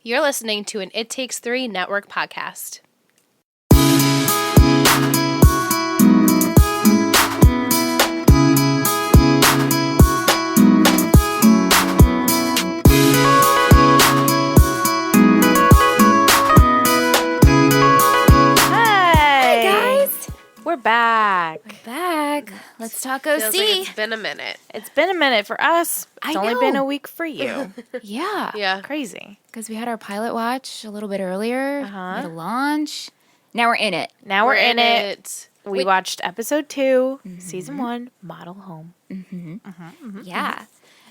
You're listening to an It Takes Three Network podcast. We're back. Let's talk OC. Feels like it's been a minute. It's been a minute for us. It's only been a week for you. Yeah. Yeah. Crazy. Because we had our pilot watch a little bit earlier. Uh-huh. We had a launch. Now we're in it. Now we're in it. We Wait. watched episode 2, season 1, Model Home. Yeah.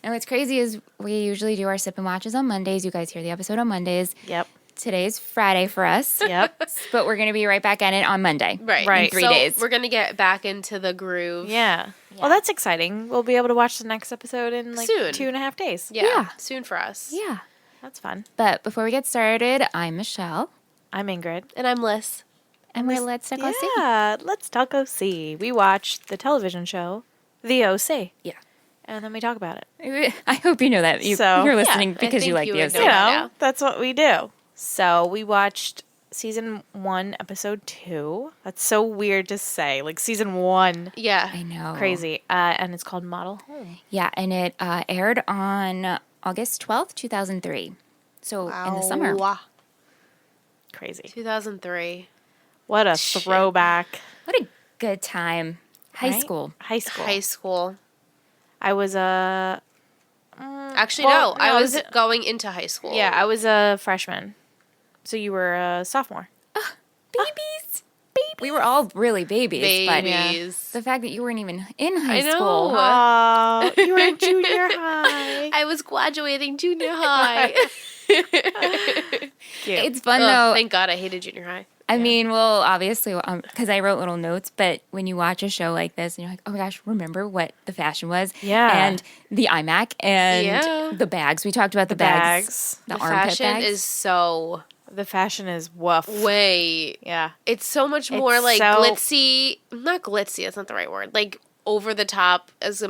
And what's crazy is we usually do our sip and watches on Mondays. You guys hear the episode on Mondays. Yep. Today's Friday for us. Yep. But we're going to be right back at it on Monday. Right. In 3 so days. We're going to get back into the groove. Yeah. Well, that's exciting. We'll be able to watch the next episode in like Soon. 2.5 days. Yeah. Soon for us. Yeah. That's fun. But before we get started, I'm Michelle. I'm Ingrid. And I'm Liz. And we're Let's Talk OC. Yeah, let's talk OC. We watched the television show, The OC. Yeah. And then we talk about it. I hope you know that. You're listening I because you think like you the would OC. know You that know, now. that's what we do. So we watched season 1, episode 2. That's so weird to say. Like season 1. Yeah. I know. Crazy. And it's called Model Home. Yeah, and it aired on August 12th, 2003. So in the summer. Wow. Crazy. 2003. What a Shit. throwback. What a good time. High Right? school. High school. High school. I was a... Actually, well, no. I no, was is it- going into high school. Yeah, I was a freshman. So you were a sophomore. Babies. We were all really babies. Babies. But the fact that you weren't even in high I know. school. Oh, you were in junior high. I was graduating junior high. Cute. It's fun, Oh, though. thank God I hated junior high. I mean, well, obviously, because I wrote little notes, but when you watch a show like this and you're like, oh my gosh, remember what the fashion was? Yeah. And the iMac and Yeah. the bags. We talked about the bags. The armpit fashion bags. is so The fashion is woof. way. Yeah. It's so much more It's like so- glitzy. Not glitzy. That's not the right word. Like over the top, as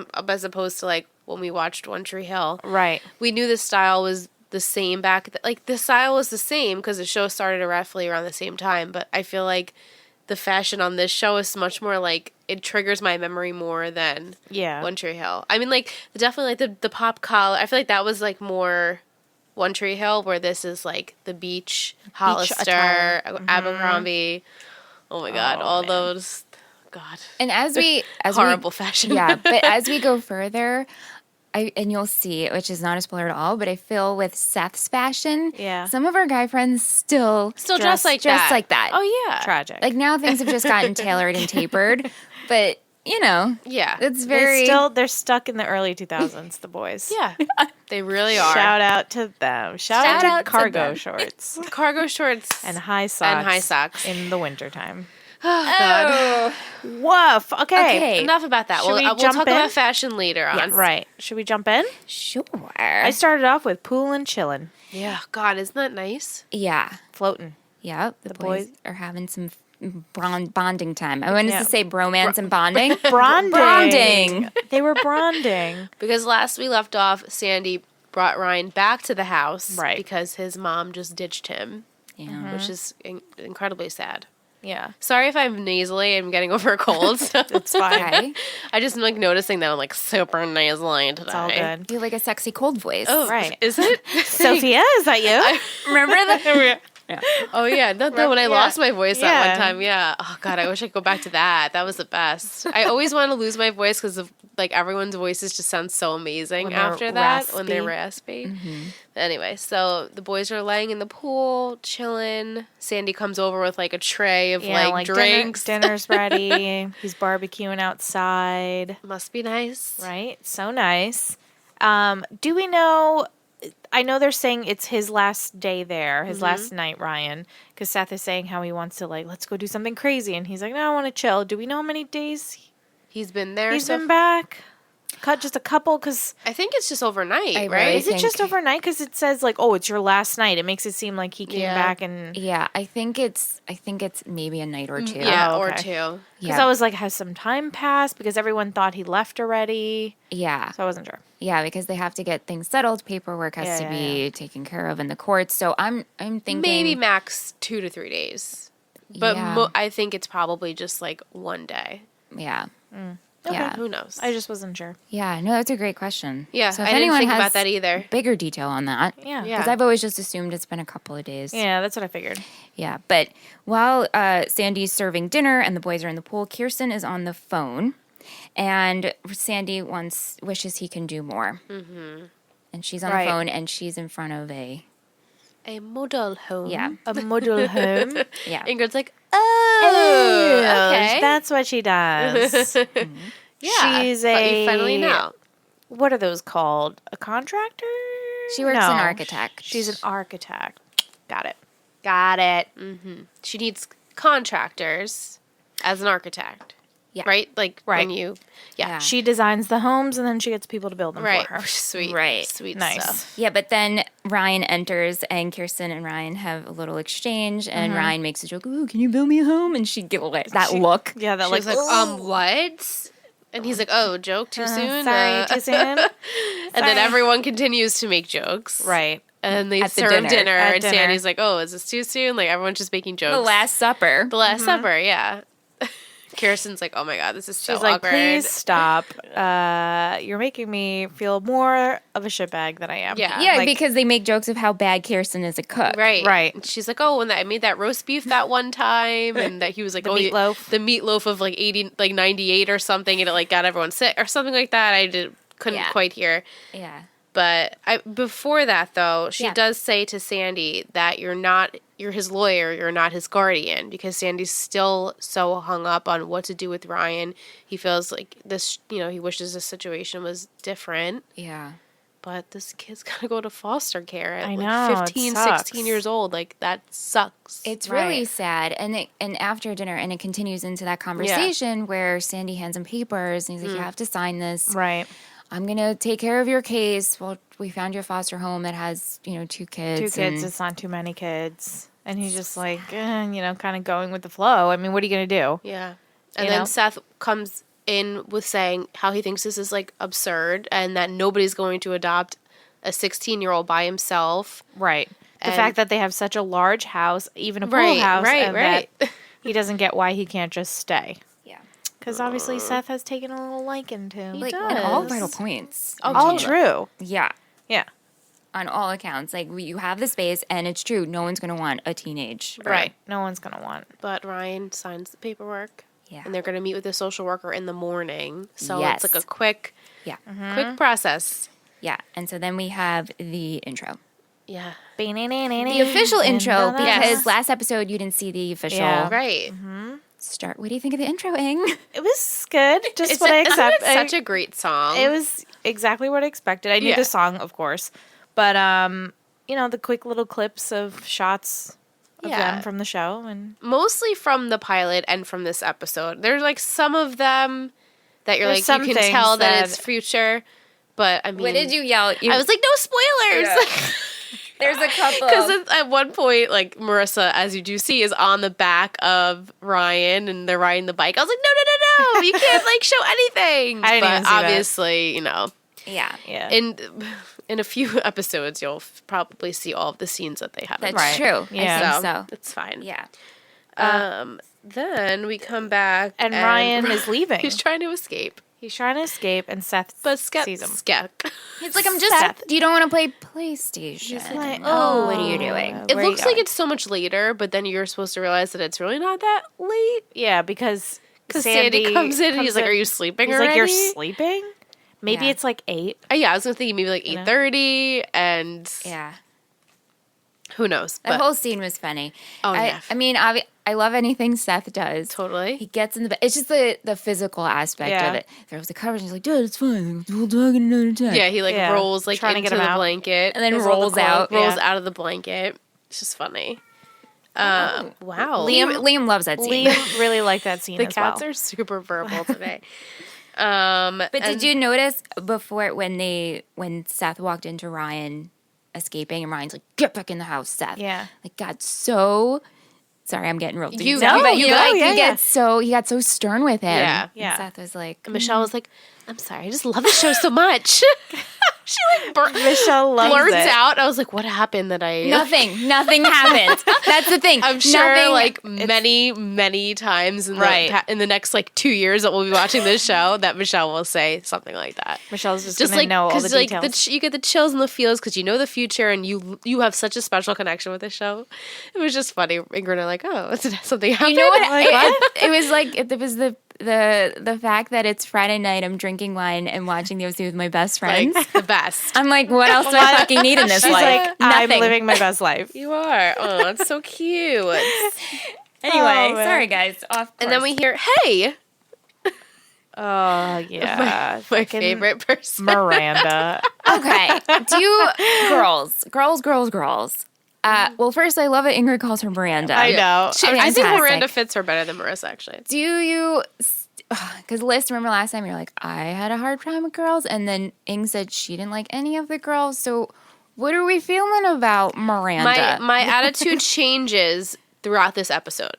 opposed to like when we watched One Tree Hill. Right. We knew the style was the same back. Like the style was the same because the show started roughly around the same time. But I feel like the fashion on this show is much more like it triggers my memory more than Yeah. One Tree Hill. I mean, like definitely like the pop collar. I feel like that was like more One Tree Hill, where this is like the beach, Hollister, attire. Abercrombie. Oh my God, Oh, all man. those. God, And as we horrible fashion. Yeah, but as we go further, and you'll see, which is not a spoiler at all, but I feel with Seth's fashion, Yeah. some of our guy friends still dress like that. like that. Oh yeah, Tragic. Like now things have just gotten tailored and tapered, but you know, yeah, it's very they're stuck in the early 2000s, the boys. yeah. They really are. Shout out to them. Shout Shout out out to to cargo them. shorts Cargo shorts and high socks. in in the wintertime. God. Woof. Okay. Okay. Enough about that. Should we We'll jump talk in? about fashion later on. Right. Should we jump in? Sure. I started off with pool and chillin', Yeah. God, isn't that nice? Yeah. floating. Yeah. The boys- boys are having some bonding time. I wanted Yeah. to say bromance and bonding. Bonding. Bonding. They were bonding. Because last we left off, Sandy brought Ryan back to the house, Right. Because his mom just ditched him, Yeah. which is incredibly sad. Yeah. Sorry if I'm nasally. I'm getting over a cold. It's fine. Okay. I just like noticing that I'm like super nasally today. It's all good. You have like a sexy cold voice. Oh, Right. Is it? Sophia, is that you? remember that? Oh yeah, no, when I Yeah. lost my voice that Yeah. one time, yeah. Oh God, I wish I could go back to that. That was the best. I always want to lose my voice because of like everyone's voices just sound so amazing When they're after that when they're raspy. Anyway, so the boys are laying in the pool, chilling. Sandy comes over with like a tray of like drinks. Dinner's ready. He's barbecuing outside. Must be nice, Right? So nice. Do we know? I know they're saying it's his last day there, his last night, Ryan, because Seth is saying how he wants to, like, let's go do something crazy. And he's like, no, I want to chill. Do we know how many days He's been there. he's so been back? cut just a couple? Because I think it's just overnight, I right? really is it just overnight? Because it says like, oh, it's your last night. It makes it seem like he came Yeah. back and Yeah, I think it's maybe a night or two. Yeah, Oh, or okay. 2. because I was like, has some time passed? Because everyone thought he left already, Yeah. so I wasn't sure. Yeah, because they have to get things settled. Paperwork has to be taken care of in the courts. So I'm thinking Maybe max 2 to 3 days. But Yeah. I think it's probably just like one day. yeah. Okay. Yeah. Who knows? I just wasn't sure. Yeah, no, that's a great question. Yeah, so if I didn't anyone think has about that either. bigger detail on that, Yeah. Yeah. because I've always just assumed it's been a couple of days. Yeah, that's what I figured. Yeah, but while Sandy's serving dinner and the boys are in the pool, Kirsten is on the phone, and Sandy wishes he can do more. Mm-hmm. And she's on the phone, and she's in front of a model home. yeah, A model home. yeah. Ingrid's like, oh, Oh, okay. that's what she does. Yeah, She's but a you finally know. What are those called? A contractor? She works No. an architect. She's an architect. Got it. She needs contractors as an architect. Yeah. Right? Like Right. when you, Yeah. She designs the homes and then she gets people to build them right. for her. Sweet. Right. Sweet Nice. stuff. Yeah, but then Ryan enters, and Kirsten and Ryan have a little exchange, and Ryan makes a joke. Ooh, can you build me a home? And she gives that look. Yeah, that She's like, like, what? And he's like, oh, joke too soon? sorry, too soon. And then everyone continues to make jokes. Right. And they At the serve dinner. dinner. At And dinner. Sandy's like, oh, is this too soon? Like, everyone's just making jokes. The Last Supper. The Last Supper, yeah. Kirsten's like, oh my God, this is so She's like, awkward. please stop. You're making me feel more of a shitbag than I am. Yeah. Yeah, Like, because they make jokes of how bad Kirsten is a cook. Right. Right. And she's like, oh, when I made that roast beef that one time, and that he was like, The oh, meatloaf. the meatloaf of like 98 or something, and it like got everyone sick or something like that. I couldn't Yeah. quite hear. Yeah. But before that, though, she Yeah. does say to Sandy that you're his lawyer, you're not his guardian, because Sandy's still so hung up on what to do with Ryan. He feels like this, he wishes this situation was different. Yeah. But this kid's got to go to foster care at I like know, it 15, sucks. 16 years old. Like, that sucks. It's Right. really sad. And after dinner, and it continues into that conversation where Sandy hands him papers, and he's like, you have to sign this. Right. I'm going to take care of your case. Well, we found your foster home that has, 2 kids. 2 kids, and- it's not too many kids. And he's just like, kind of going with the flow. I mean, what are you going to do? Yeah. And You then know? Seth comes in with saying how he thinks this is like absurd and that nobody's going to adopt a 16-year-old by himself. Right. The And- fact that they have such a large house, even a pool Right, house, right, and right. that he doesn't get why he can't just stay. Yeah. Because obviously Seth has taken a little liking to him. Like, on all does. vital points. All true. Yeah. Yeah. On all accounts. Like, you have the space, and it's true. No one's going to want a teenage. Right. No one's going to want. But Ryan signs the paperwork. Yeah. And they're going to meet with the social worker in the morning. So Yes. it's like a quick Yeah. process. Yeah. And so then we have the intro. Yeah. The The official intro, because Yes. last episode you didn't see the official Yeah. Right. start. What do you think of the intro, Ing? It was good. Just It's what I isn't accept. it such a great song. It was exactly what I expected. I knew Yeah. the song, of course, but the quick little clips of shots of Yeah. them from the show, and mostly from the pilot and from this episode. There's like some of them that you're There's like, some you can things tell that that- it's future. But I mean, What did you yell? I was like, no spoilers. Yeah. There's a couple. Because at one point, like, Marissa, as you do see, is on the back of Ryan and they're riding the bike. I was like, no, you can't, like, show anything. I didn't but even see that. obviously, Yeah. yeah, in a few episodes, you'll probably see all of the scenes that they have. That's Right. true. Yeah. I think so. It's fine. Yeah. Then we come back. and Ryan is leaving. He's trying to escape. He's trying to escape, and Seth But sees him. He's like, I'm just. Seth. You don't want to play PlayStation. He's like, oh, what are you doing? It Where are you looks like going? it's so much later, but then you're supposed to realize that it's really not that late. Yeah, because Sandy comes in and he's like, "Are you sleeping He's already?" like, "You're sleeping." Maybe Yeah. it's like 8. Yeah, I was gonna think maybe like 8:30, and Yeah. who knows? That But whole scene was funny. Oh, yeah. I mean, I love anything Seth does. totally. He gets in the bed. It's just the physical aspect Yeah. of it. Throws the covers and he's like, dude, it's fine. We'll talk in another time. Yeah, he like Yeah. rolls like Trying to into get him the out. blanket And then Gives all the rolls out. clothes. rolls Yeah. out of the blanket. It's just funny. Oh. Wow, Liam loves that scene. Liam really liked that scene the as cats well. are super verbal today. But did you notice before when Seth walked into Ryan escaping and Ryan's like, get back in the house, Seth. Yeah. Like got so sorry, I'm getting real deep. You but got- he got so stern with him. Yeah. Yeah. And Seth was like, And Michelle was like, I'm sorry, I just love the show so much. She like Michelle loves blurts it. out. I was like, what happened that I... nothing happened. That's the thing. I'm sure Nothing- like many times in Right. in the next like 2 years that we'll be watching this show that Michelle will say something like that. Michelle's just Just gonna like know all the like details. you get the chills and the feels because you know the future and you have such a special connection with the show. It was just funny. Ingrid and I like, oh, something happened. You know what? Like, what? It was like it was the fact that it's Friday night. I'm drinking wine and watching the OC with my best friends. Like, the best. I'm like, what else do I fucking need in this She's life? like, I'm Nothing. living my best life. You are. Oh, it's so cute. Anyway, Oh, man. sorry guys. Off. And then we hear, hey, Oh yeah, my Fucking favorite person. Miranda. Okay. Girls. Well, first, I love it. Ingrid calls her Miranda. I know. I think Fantastic. Miranda fits her better than Marissa, actually. Do you? Because Liz, remember last time you're like, I had a hard time with girls, and then Ing said she didn't like any of the girls. So, what are we feeling about Miranda? My attitude changes throughout this episode.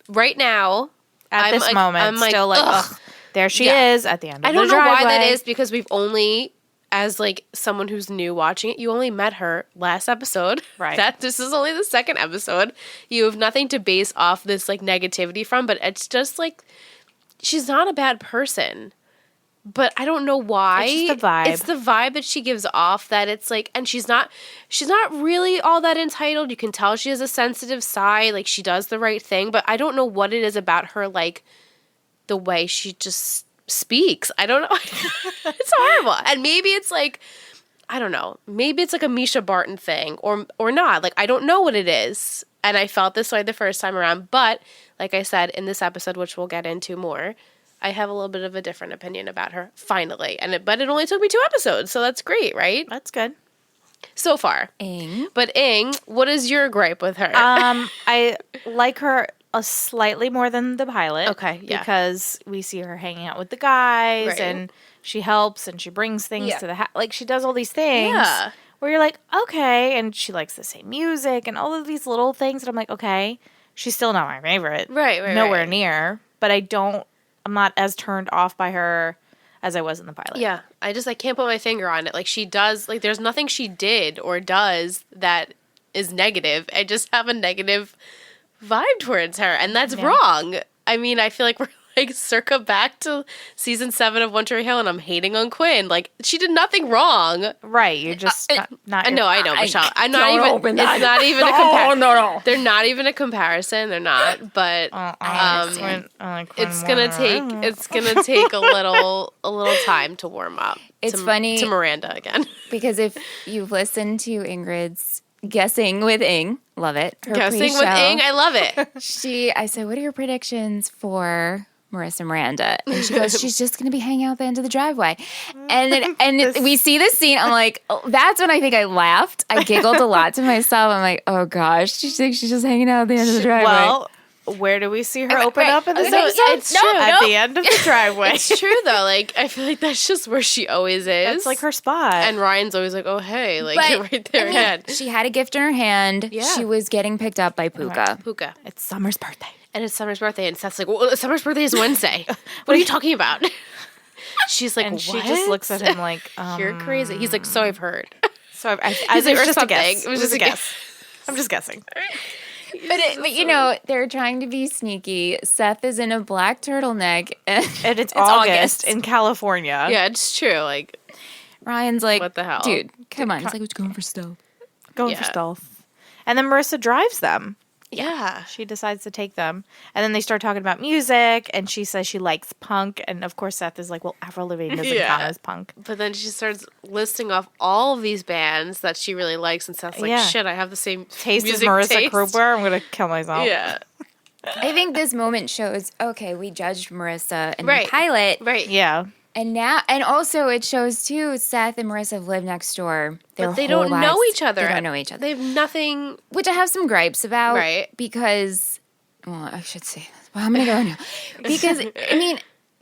Right now, At I'm this like- moment, I'm like, still like, ugh. ugh, there she Yeah. is at the end of I the don't know why that driveway. is because we've only, as like someone who's new watching it, you only met her last episode. Right. This is only the second episode. You have nothing to base off this like negativity from, but it's just like she's not a bad person. But I don't know why. It's just the vibe. It's the vibe that she gives off that it's like, and she's not really all that entitled. You can tell she has a sensitive side. Like she does the right thing, but I don't know what it is about her, like the way she just speaks. I don't know. It's horrible. And maybe it's like, I don't know. Maybe it's like a Misha Barton thing or not. Like, I don't know what it is. And I felt this way the first time around. But like I said, in this episode, which we'll get into more, I have a little bit of a different opinion about her, finally. But it only took me 2 episodes, so that's great, right? That's good. So far. Ing. But Ing, what is your gripe with her? I like her a slightly more than the pilot. Okay, yeah. Because we see her hanging out with the guys Right. and she helps and she brings things Yeah. to the house. Like she does all these things. Yeah. Where you're like, okay, and she likes the same music and all of these little things. And I'm like, okay, she's still not my favorite. Right, Nowhere right. near. But I'm not as turned off by her as I was in the pilot. Yeah, I can't put my finger on it. Like she does, like there's nothing she did or does that is negative. I just have a negative vibe towards her, and that's wrong. I mean, I feel like we're like circa back to season 7 of One Tree Hill, and I'm hating on Quinn. Like she did nothing wrong. Right. You're just not I know, I know, Michelle. I'm not don't even. open It's that. not even a comparison. no. They're not even a comparison. They're not. But it's gonna take a little time to warm up. It's to, funny- to Miranda again. Because if you've listened to Ingrid's Guessing with Ing, love it. Her Guessing with pre-show, Ing, I love it. I said, what are your predictions for Marissa Miranda? And she goes, she's just going to be hanging out the end of the driveway. And then we see this scene. I'm like, oh, that's when I think I laughed. I giggled a lot to myself. I'm like, oh gosh, she thinks she's just hanging out at the end of the driveway. Well, where do we see her open right. up in this No, episode? it's true. At the end of the driveway. It's true though. Like I feel like that's just where she always is. That's like her spot. And Ryan's always like, "Oh hey, like But, you're right there I mean, again." she had a gift in her hand. Yeah. She was getting picked up by Puka. Puka, it's Summer's birthday. and it's Summer's birthday, and Seth's like, "Well, Summer's birthday is Wednesday. What are you talking about?" She's like, And "What?" she just looks at him like, "You're crazy." He's like, "So I've heard." So I He's think like, it was "Or just a something." guess. It was just a guess. I'm just guessing. But you know, they're trying to be sneaky. Seth is in a black turtleneck, and And it's August in California. Yeah, it's true. Like, Ryan's like, What the hell? dude, come on. He's like, who's going for stealth? Going for Yeah. stealth. And then Marissa drives them. yeah, She decides to take them. And then they start talking about music. And she says she likes punk. And of course, Seth is like, well, Avril Lavigne doesn't Yeah. count as punk. but then she starts listing off all of these bands that she really likes, and Seth's like, Yeah. "Shit, I have the same Taste of music Marissa taste." Kruber. I'm going to kill myself. Yeah, I think this moment shows, okay, we judged Marissa in Right. the pilot. right. Yeah. And also it shows too, Seth and Marissa have lived next door. Their But they whole don't know lives. each other. They don't know each other. They have nothing. Which I have some gripes about. Right. Because, well, I should say this. Well, I'm going to go now. Because, I mean,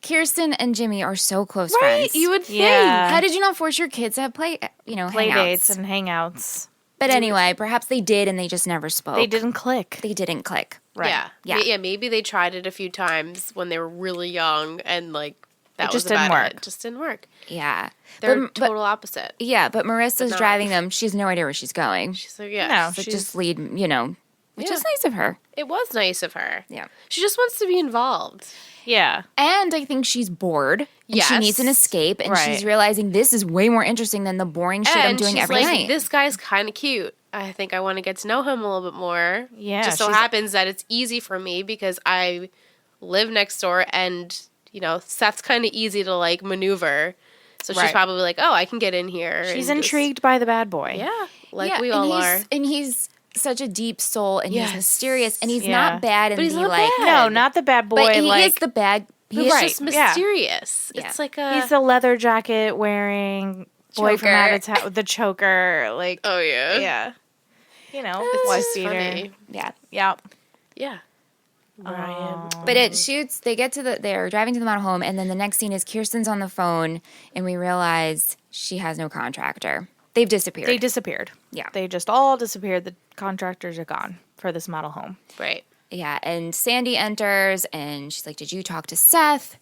Kirsten and Jimmy are so close Right? friends. You would think. Yeah. How did you not force your kids to have play Play hangouts? dates and hangouts. But anyway, perhaps they did and they just never spoke. They didn't click. They didn't click. Right. Yeah. Yeah. Yeah, maybe they tried it a few times when they were really young and like that just was didn't about work. It just didn't work. Yeah. They're but, total opposite. yeah, but Marissa's not. driving them. She has no idea where she's going. She's like, yeah. No. So she's- just lead, which Yeah. is nice of her. It was nice of her. Yeah. She just wants to be involved. Yeah. And I think she's bored. And she Yes. needs an escape. And Right. she's realizing this is way more interesting than the boring shit I'm And doing she's every like, night. this guy's kind of cute. I think I want to get to know him a little bit more. Yeah, Just so she's- happens that it's easy for me because I live next door and, Seth's kind of easy to like maneuver. So she's Right. probably like, oh, I can get in here. She's and just- intrigued by the bad boy. Yeah. Like Yeah, we and all are. And he's such a deep soul and Yes. he's mysterious and he's Yeah. not bad and But he's be not like bad. No, not the bad boy. but he like is the bad He's Right, just yeah. mysterious. Yeah. It's like a. he's the leather jacket wearing boy from Choker. out of town with the choker. Like, oh, yeah. yeah. It's wife just beater. funny. yeah. Yep. Yeah. Ryan. But it shoots. They get to they're driving to the model home, and then the next scene is Kirsten's on the phone, and we realize she has no contractor. They've disappeared. They disappeared. Yeah. They just all disappeared. The contractors are gone for this model home. Right. Yeah, and Sandy enters, and she's like, "Did you talk to Seth?"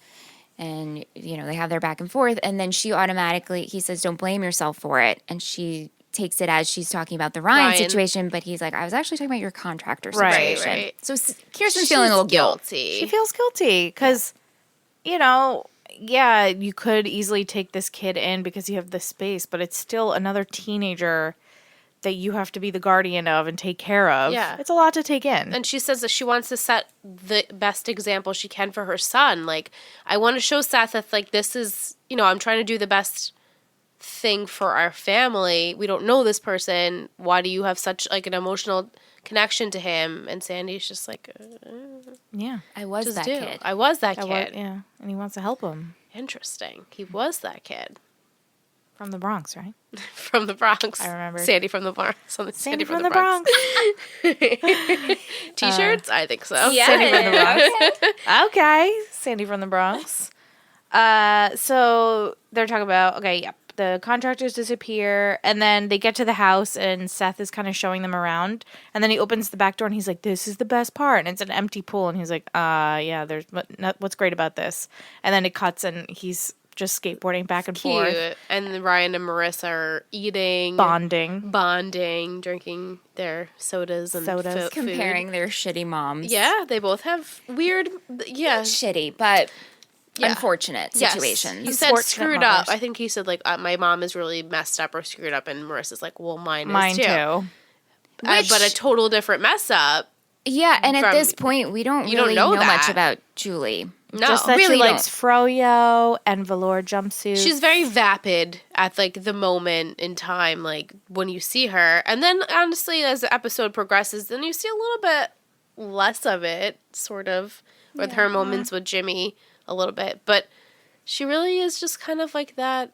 And they have their back and forth, and then he says, "Don't blame yourself for it," and she takes it as she's talking about the Ryan situation, but he's like, "I was actually talking about your contractor Right, situation." right. So Kirsten's feeling a little guilt. She feels guilty because, yeah, you could easily take this kid in because you have the space, but it's still another teenager that you have to be the guardian of and take care of. Yeah. It's a lot to take in. And she says that she wants to set the best example she can for her son. Like, I want to show Seth that, like, this is, I'm trying to do the best thing for our family. We don't know this person. Why do you have such, like, an emotional connection to him? And Sandy's just like, yeah. I was just that do. kid. I was that I kid. wa- yeah. And he wants to help him Interesting. He was that kid. from the Bronx, right? From the Bronx. I remember. Sandy from the Bronx. Sandy from the Bronx. T-shirts? I think so. Yeah. Sandy from the Bronx. Okay. Sandy from the Bronx. So they're talking about, the contractors disappear, and then they get to the house, and Seth is kind of showing them around, and then he opens the back door, and he's like, "This is the best part," and it's an empty pool, and he's like, yeah, what's great about this?" And then it cuts, and he's just skateboarding back and forth, Cute. And then Ryan and Marissa are eating. bonding. Drinking their sodas and Sodas. food. Comparing their shitty moms. Yeah, they both have weird, Shitty, but unfortunate Yes. situations. He said Unfortunate screwed up. mothers. I think he said, like, my mom is really messed up or screwed up, and Marissa's like, well, mine Mine is too. too. But a total different mess up. Yeah, and at From- this point, we don't you don't really know know much that. about Julie. No. Just that really she likes froyo and velour jumpsuits. She's very vapid at, like, the moment in time, like, when you see her. And then, honestly, as the episode progresses, then you see a little bit less of it, sort of, with her moments with Jimmy a little bit. But she really is just kind of like that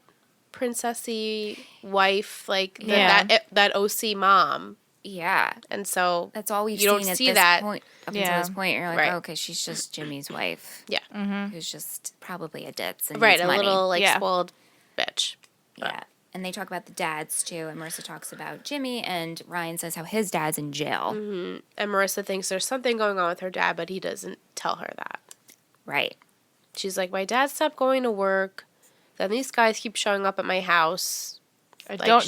princessy wife, like that OC mom. Yeah, And so that's all we've You don't seen at see this that. point. Up Yeah. until this point, you're like, Right. oh, okay, she's just Jimmy's wife. Yeah. Who's just probably a ditz and Right, needs a money. little, like, Yeah. spoiled bitch. Yeah. And they talk about the dads too, and Marissa talks about Jimmy, and Ryan says how his dad's in jail. And Marissa thinks there's something going on with her dad, but he doesn't tell her that. Right. She's like, my dad stopped going to work. Then these guys keep showing up at my house.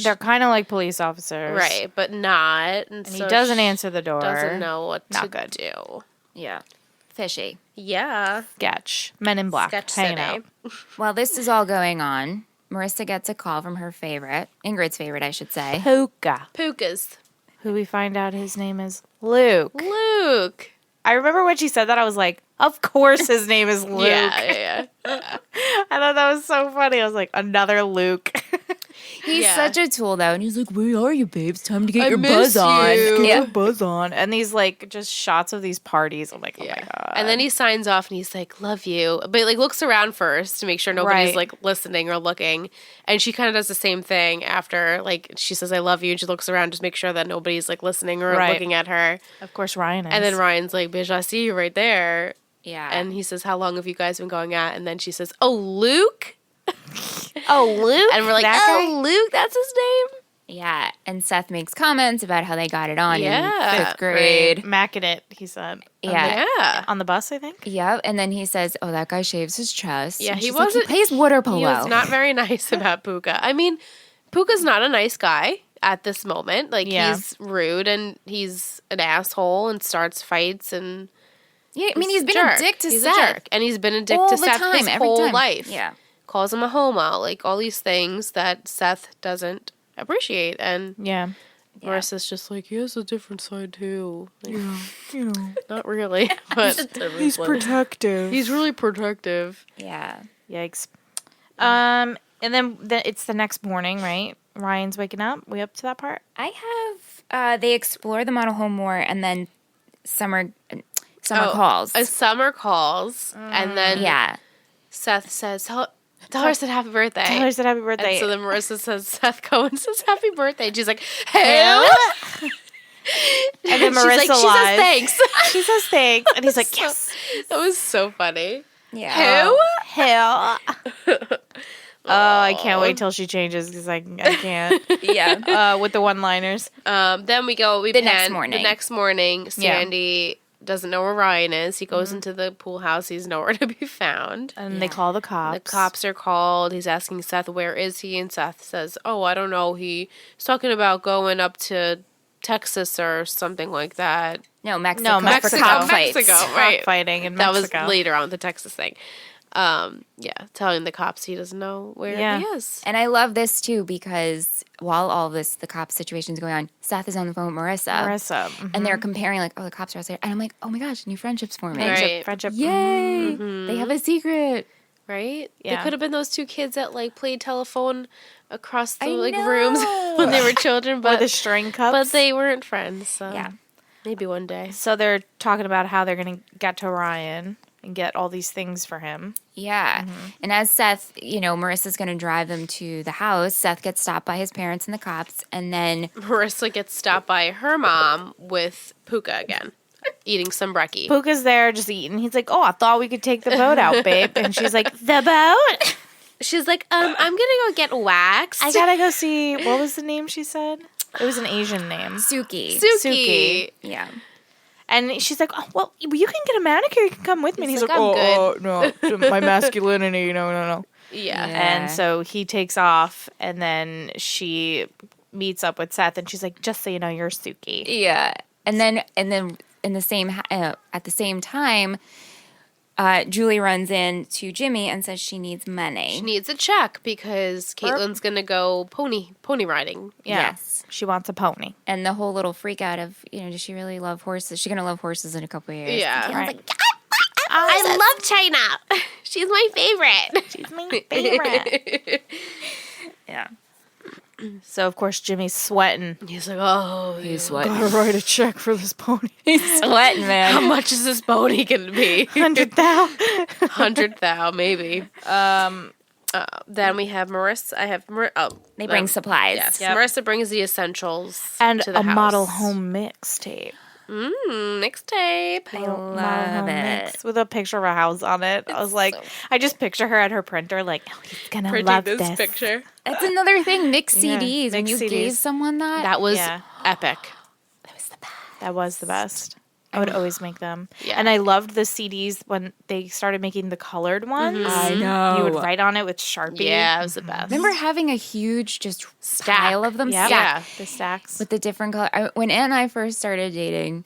They're kind of like police officers. Right, but not. And so he doesn't she answer the door. doesn't know what Not to good. do. Yeah. Fishy. Yeah. Sketch. Men in Black. Sketch hanging City. out. While this is all going on, Marissa gets a call from her favorite, Ingrid's favorite, I should say. Puka. Pukas. Who we find out his name is Luke. Luke. I remember when she said that, I was like, of course his name is Luke. Yeah. I thought that was so funny. I was like, another Luke. He's Yeah. such a tool, though, and he's like, where are you, babes? Time to get I your miss buzz on. you. Get Yeah. your buzz on. And these, like, just shots of these parties. I'm like, oh my God. And then he signs off and he's like, love you. But like looks around first to make sure nobody's Right. like listening or looking. And she kind of does the same thing after, like, she says, I love you. And she looks around just make sure that nobody's like listening or Right. looking at her. Of course, Ryan is. And then Ryan's like, bitch, I see you right there. Yeah. And he says, how long have you guys been going at? And then she says, oh, Luke? Oh, Luke. And we're like, That guy? oh, Luke, that's his name? Yeah. And Seth makes comments about how they got it on Yeah, in 5th grade. Macking it, he said. Yeah. Yeah. On the bus, I think. Yep. And then he says, oh, that guy shaves his chest. Yeah, And he she's like, wasn't. he plays water polo. He was not very nice about Puka. I mean, Puka's not a nice guy at this moment. Like, Yeah. he's rude and he's an asshole and starts fights and Yeah, I mean, he's been jerk. a dick to He's Seth. a jerk. And he's been a dick all to the Seth time, his every whole time. life. Yeah. Calls him a homo. Like, all these things that Seth doesn't appreciate. And Yeah. Marissa's just like, he has a different side, too. Like, You know, not really. But he's protective. he's really protective. Yeah. Yikes. And then it's the next morning, right? Ryan's waking up. We up to that part? I have, they explore the model home more and then summer Oh, calls. Summer calls. And then Yeah. Seth says, tell her I said happy birthday. Tell her I said happy birthday. And so then Marissa says, Seth Cohen says happy birthday. And she's like, hey. And then she's like, Marissa she lies. says thanks. She says thanks. And he's like, So- yes. That was so funny. Yeah. Who? Hell. Oh, I can't wait till she changes because I can't. Yeah. With the one-liners. Then we The pan. next morning. The next morning, Sandy doesn't know where Ryan is. He goes into the pool house. He's nowhere to be found. And they call the cops. The cops are called. He's asking Seth, where is he? And Seth says, oh, I don't know. He's talking about going up to Texas or something like that. No, Mexico. No, Mexico. For cockfights. Mexico, right. Cockfighting in That Mexico. was later on, the Texas thing. Telling the cops he doesn't know where he is. And I love this too because while all this, the cop situation is going on, Seth is on the phone with Marissa. Marissa. And they're comparing, like, oh, the cops are outside. And I'm like, oh my gosh, new friendships forming. Right. Friendship. Yay! They have a secret. Right? Yeah. They could have been those two kids that like played telephone across the I rooms know. when they were children, Or but the string cups. but they weren't friends. So Yeah. maybe one day. So they're talking about how they're going to get to Ryan and get all these things for him. Yeah. And as Seth, Marissa's going to drive them to the house, Seth gets stopped by his parents and the cops. And then, Marissa gets stopped by her mom with Puka again, eating some brekkie. Puka's there just eating. He's like, oh, I thought we could take the boat out, babe. And she's like, the boat? She's like, I'm gonna go get waxed. I gotta go see, what was the name she said? It was an Asian name. Suki. Suki. Yeah. And she's like, oh, well, you can get a manicure. You can come with me. And He's he's like, like, "I'm no, my masculinity, no. Yeah. Yeah. And so he takes off, and then she meets up with Seth, and she's like, just so you know, you're Suki. Yeah. And then in the same at the same time, Julie runs in to Jimmy and says she needs money. She needs a check because Caitlin's gonna go pony riding. Yeah. Yes. She wants a pony. And the whole little freak out of, does she really love horses? She's gonna love horses in a couple of years. Yeah. Caitlin's Right. like, I love China. She's my favorite. She's my favorite. yeah. So, of course, Jimmy's sweating. He's like, oh, He's Gotta sweating. write a check for this pony. He's sweating, man. how much is this pony gonna be? 100,000. 100,000 maybe. Then we have Marissa. They bring supplies. Yes, Yep. Marissa brings the essentials And to the a house. model home mixtape. Mixtape. I Model love home it. mix with a picture of a house on it. I was like, I just picture her at her printer, like, oh, he's gonna Printing love this this. picture. That's another thing. Mixed Yeah, CDs. When mixed you gave CDs. someone that. That was Yeah. epic. That was the best. I would always make them. Yeah. And I loved the CDs when they started making the colored ones. I know. You would write on it with Sharpie. Yeah, it was the best. Remember having a huge just Stack. pile of them? Yep. Yeah. The stacks. With the different color. When Ann and I first started dating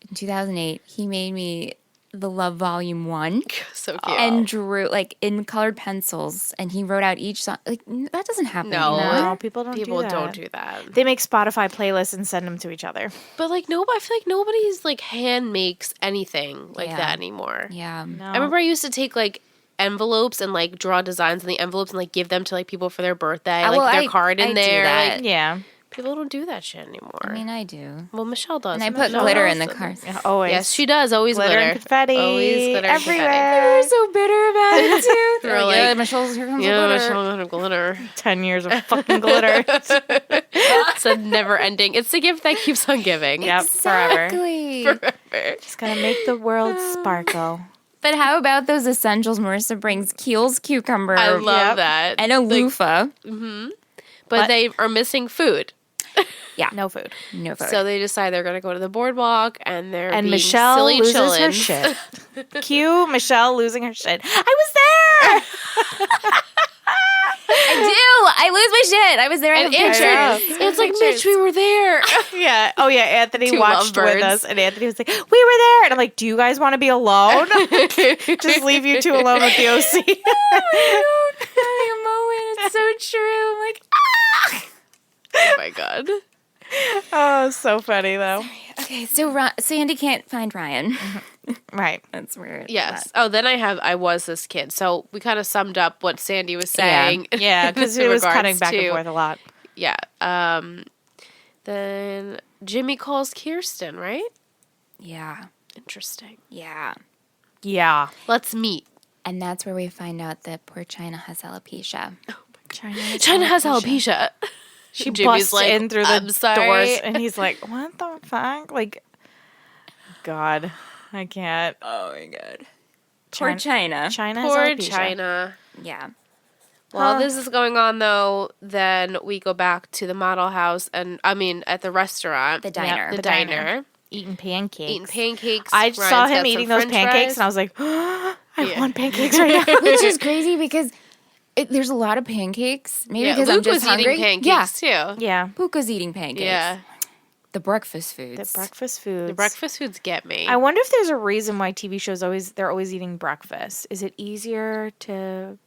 in 2008, he made me the Love Volume 1 So cute. and drew like in colored pencils, and he wrote out each song. Like that doesn't happen No. anymore. No, people don't People do that. don't do that. They make Spotify playlists and send them to each other. But like nobody, I feel like nobody's like hand makes anything like Yeah. that anymore. Yeah. No. I remember I used to take like envelopes and like draw designs on the envelopes and like give them to like people for their birthday, Oh, like well, their card in I do there. that. Like, Yeah. people don't do that shit anymore. I mean, I do. well, Michelle does. And I put Michelle glitter in does. the car. Yeah, always. Yes, she does. Always glitter, glitter. and confetti. Always glitter and confetti. everywhere. so bitter about it too. They're like, yeah, Michelle's here comes Yeah, the glitter. Michelle got a glitter. 10 years of fucking glitter. It's a never ending. It's the gift that keeps on giving. Yep, forever. Exactly. Forever. It's gonna make the world sparkle. But how about those essentials Marissa brings? Keel's cucumber. I love Yep. that. And a Like, loofah. but they are missing food. Yeah. No food. No food. So they decide they're going to go to the boardwalk, and they're And being Michelle silly loses her chillins. shit. Cue Michelle losing her shit. I was there. I do. I lose my shit. I was there. I have And Andrew, pictures. it's like, Mitch, we were there. Yeah. Oh, yeah. Anthony Two watched with lovebirds. us, and Anthony was like, "We were there," and I'm like, "Do you guys want to be alone? Just leave you two alone with the OC." Crying moment. It's so true. I'm like, Oh my god. Oh, so funny though. okay, so Sandy can't find Ryan. Right. That's weird. Yes. Oh, then I was this kid. So we kind of summed up what Sandy was saying. Yeah, because in it was regards cutting back and to- forth a lot. Yeah. Then Jimmy calls Kirsten, right? Yeah. Interesting. Yeah. Yeah. Let's meet. And that's where we find out that poor China has alopecia. China has alopecia. She Jimmy's busts in through "I'm the sorry." doors, and he's like, "What the fuck?" Like, God, I can't. Oh my god. Poor China. China has Poor alopecia. China. Yeah. While this is going on, though, then we go back to the model house, and at the restaurant, The diner. the the diner, diner. Eating pancakes. eating pancakes. I Ryan's saw got him some eating those french pancakes, fries. and I was like, I Yeah. want pancakes right now. Which is crazy because there's a lot of pancakes. Maybe Yeah, because Luke I'm just was hungry. eating Yeah. pancakes too. Yeah, Puka's eating pancakes. Yeah, The breakfast foods. the breakfast foods. the breakfast foods get me. I wonder if there's a reason why TV shows they're always eating breakfast. Is it easier to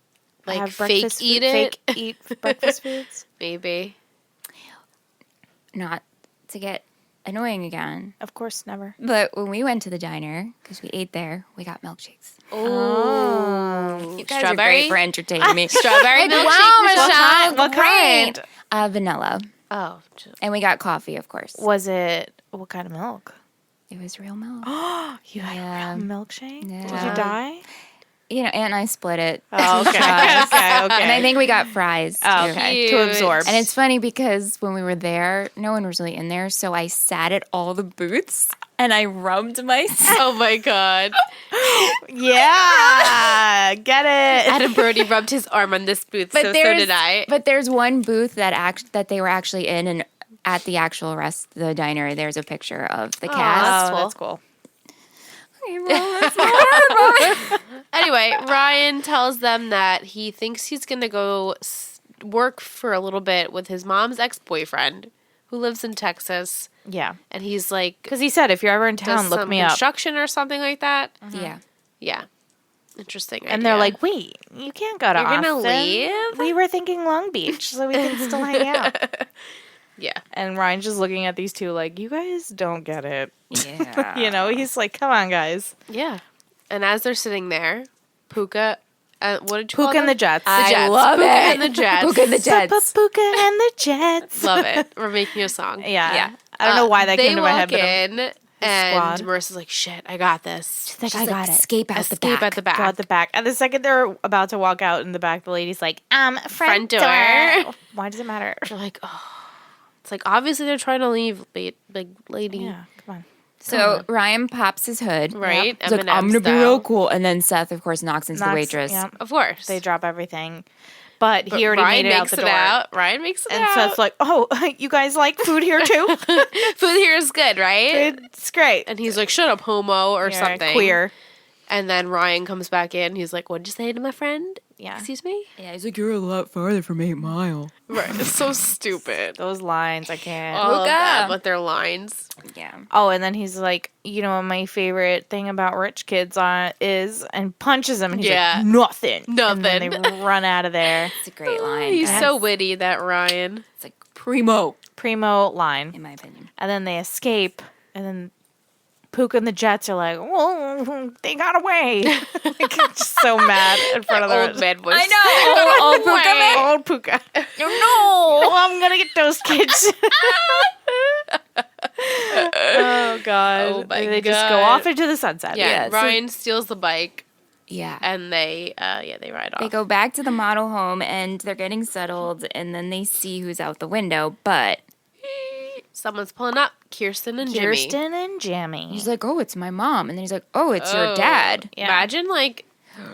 Like, have fake breakfast eat food- it? Fake eat breakfast foods? Maybe. Not to get annoying again. Of course, never. But when we went to the diner, because we ate there, we got milkshakes. Oh, You guys Strawberry? are great for entertaining me. Strawberry milkshake. Wow, Michelle? Michelle, What great. kind? Vanilla. Oh, And we got coffee, of course. Was it what kind of milk? It was real milk. You had Yeah. a real milkshake? Did Yeah. you die? You know, Aunt and I split it. Oh, okay. okay. And I think we got fries, too. Oh, okay. To Cute. absorb. And it's funny because when we were there, no one was really in there. So I sat at all the booths and I rubbed myself. oh my god. yeah, get it. Adam Brody rubbed his arm on this booth, so did I. But there's one booth that they were actually in, and at the actual the diner, there's a picture of the cast. Oh, that's cool. Okay, well, that's my Anyway, Ryan tells them that he thinks he's going to go work for a little bit with his mom's ex-boyfriend who lives in Texas. Yeah, And he's like, because he said if you're ever in does town, look some me up. construction or something like that. Yeah. Yeah. Interesting And they're idea. like, "Wait, you can't go to You're gonna Austin. leave? We were thinking Long Beach, so we can still hang out." yeah. And Ryan's just looking at these two like, "You guys don't get it." Yeah. You know, he's like, "Come on, guys." Yeah. And as they're sitting there, Puka, what did you call Puka and the them? Jets. The Jets. love Puka it. and the Jets. Puka and the Jets. Puka and the Jets. Love it. We're making a song. Yeah. Yeah. I don't know why that they came to my head, walk but in, and squad. Marissa's like, "Shit, I got this." like, She's like, escape out the Escape back. at the back. go out the back. And the second they're about to walk out in the back, the lady's like, front door." door. Why does it matter? They're like, "Oh." It's like obviously they're trying to leave, like lady. Yeah, come on. So Ryan pops his hood. Right? He's like, Eminem I'm going to be style. real cool. And then Seth, of course, knocks into the Knocks- waitress. yeah. Of course. They drop everything. But But he already Ryan made it out makes the it door. out. Ryan makes it And out. Seth's like, "Oh, you guys like food here too? Food here is good, right? It's great." And he's like, "Shut up, homo," or Yeah, something. Queer. And then Ryan comes back in. He's like, "What'd you say to my friend?" Yeah. Excuse me. Yeah, he's like, you're a lot farther from 8 Mile. Right. It's so stupid. Those lines, I can't. All of Puka. them with their lines. Yeah. Oh, and then he's like, "You know what my favorite thing about rich kids is," and punches him, and he's Yeah. like, "Nothing." And then Nothing. they run out of there. It's a great line. He's Yes. so witty, that Ryan. It's like primo, Primo line. in my opinion. And then they escape, and then Puka and the Jets are like, "Whoa, they got away!" Like, just so mad in front of the Old man voice. I know. Old Puka man. Old Puka. No. Oh, I'm gonna get those kids. Oh God! Oh, my They just go God. off into the sunset. Yeah. Yeah, so- Ryan steals the bike, Yeah. and they ride off. They go back to the model home and they're getting settled, and then they see who's out the window. But someone's pulling up. Kirsten and Jimmy. Kirsten and Jimmy. He's like, oh, it's my mom. And then he's like, oh, it's your dad. Yeah. Imagine, like,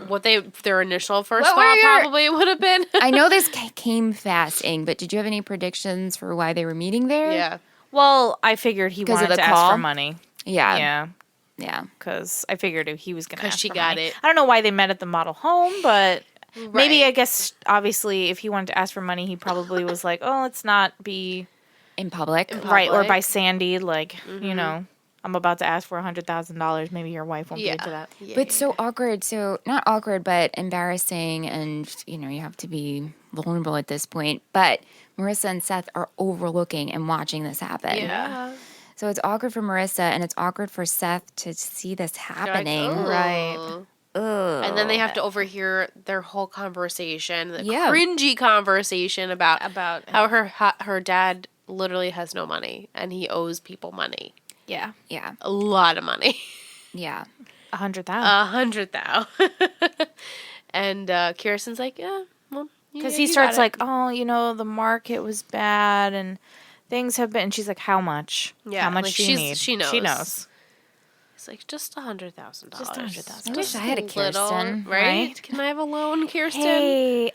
what their initial first What were thought your- probably would have been. I know this came fast, Ing, but did you have any predictions for why they were meeting there? Yeah. Well, I figured he 'Cause of wanted the to ask call? for money. Yeah. Yeah. Yeah. Because I figured he was going to 'Cause ask she for got money. it. I don't know why they met at the model home, but maybe, Right. I guess, obviously, if he wanted to ask for money, he probably was like, oh, let's not be... In public. Right, or public. by Sandy, like, you know, I'm about to ask for $100,000. Maybe your wife won't be into that. Yeah. But so awkward. So not awkward, but embarrassing. And, you know, you have to be vulnerable at this point. But Marissa and Seth are overlooking and watching this happen. Yeah. So it's awkward for Marissa and it's awkward for Seth to see this They're like, happening. "Ooh." Right. Ugh. And then they have to overhear their whole conversation, the Yeah. cringy conversation about About- how her dad literally has no money and he owes people money, Yeah. Yeah. a lot of money, Yeah. 100,000. 100,000. And Kirsten's like, yeah, well, Because yeah, he you starts got it. like, oh, you know, the market was bad and things have been. And she's like, how much? Yeah, How much like, do you need? she knows. She knows. It's like just $100,000. Just $100,000. I wish I had a Little, Kirsten. right? right? Can I have a loan, Kirsten? Hey,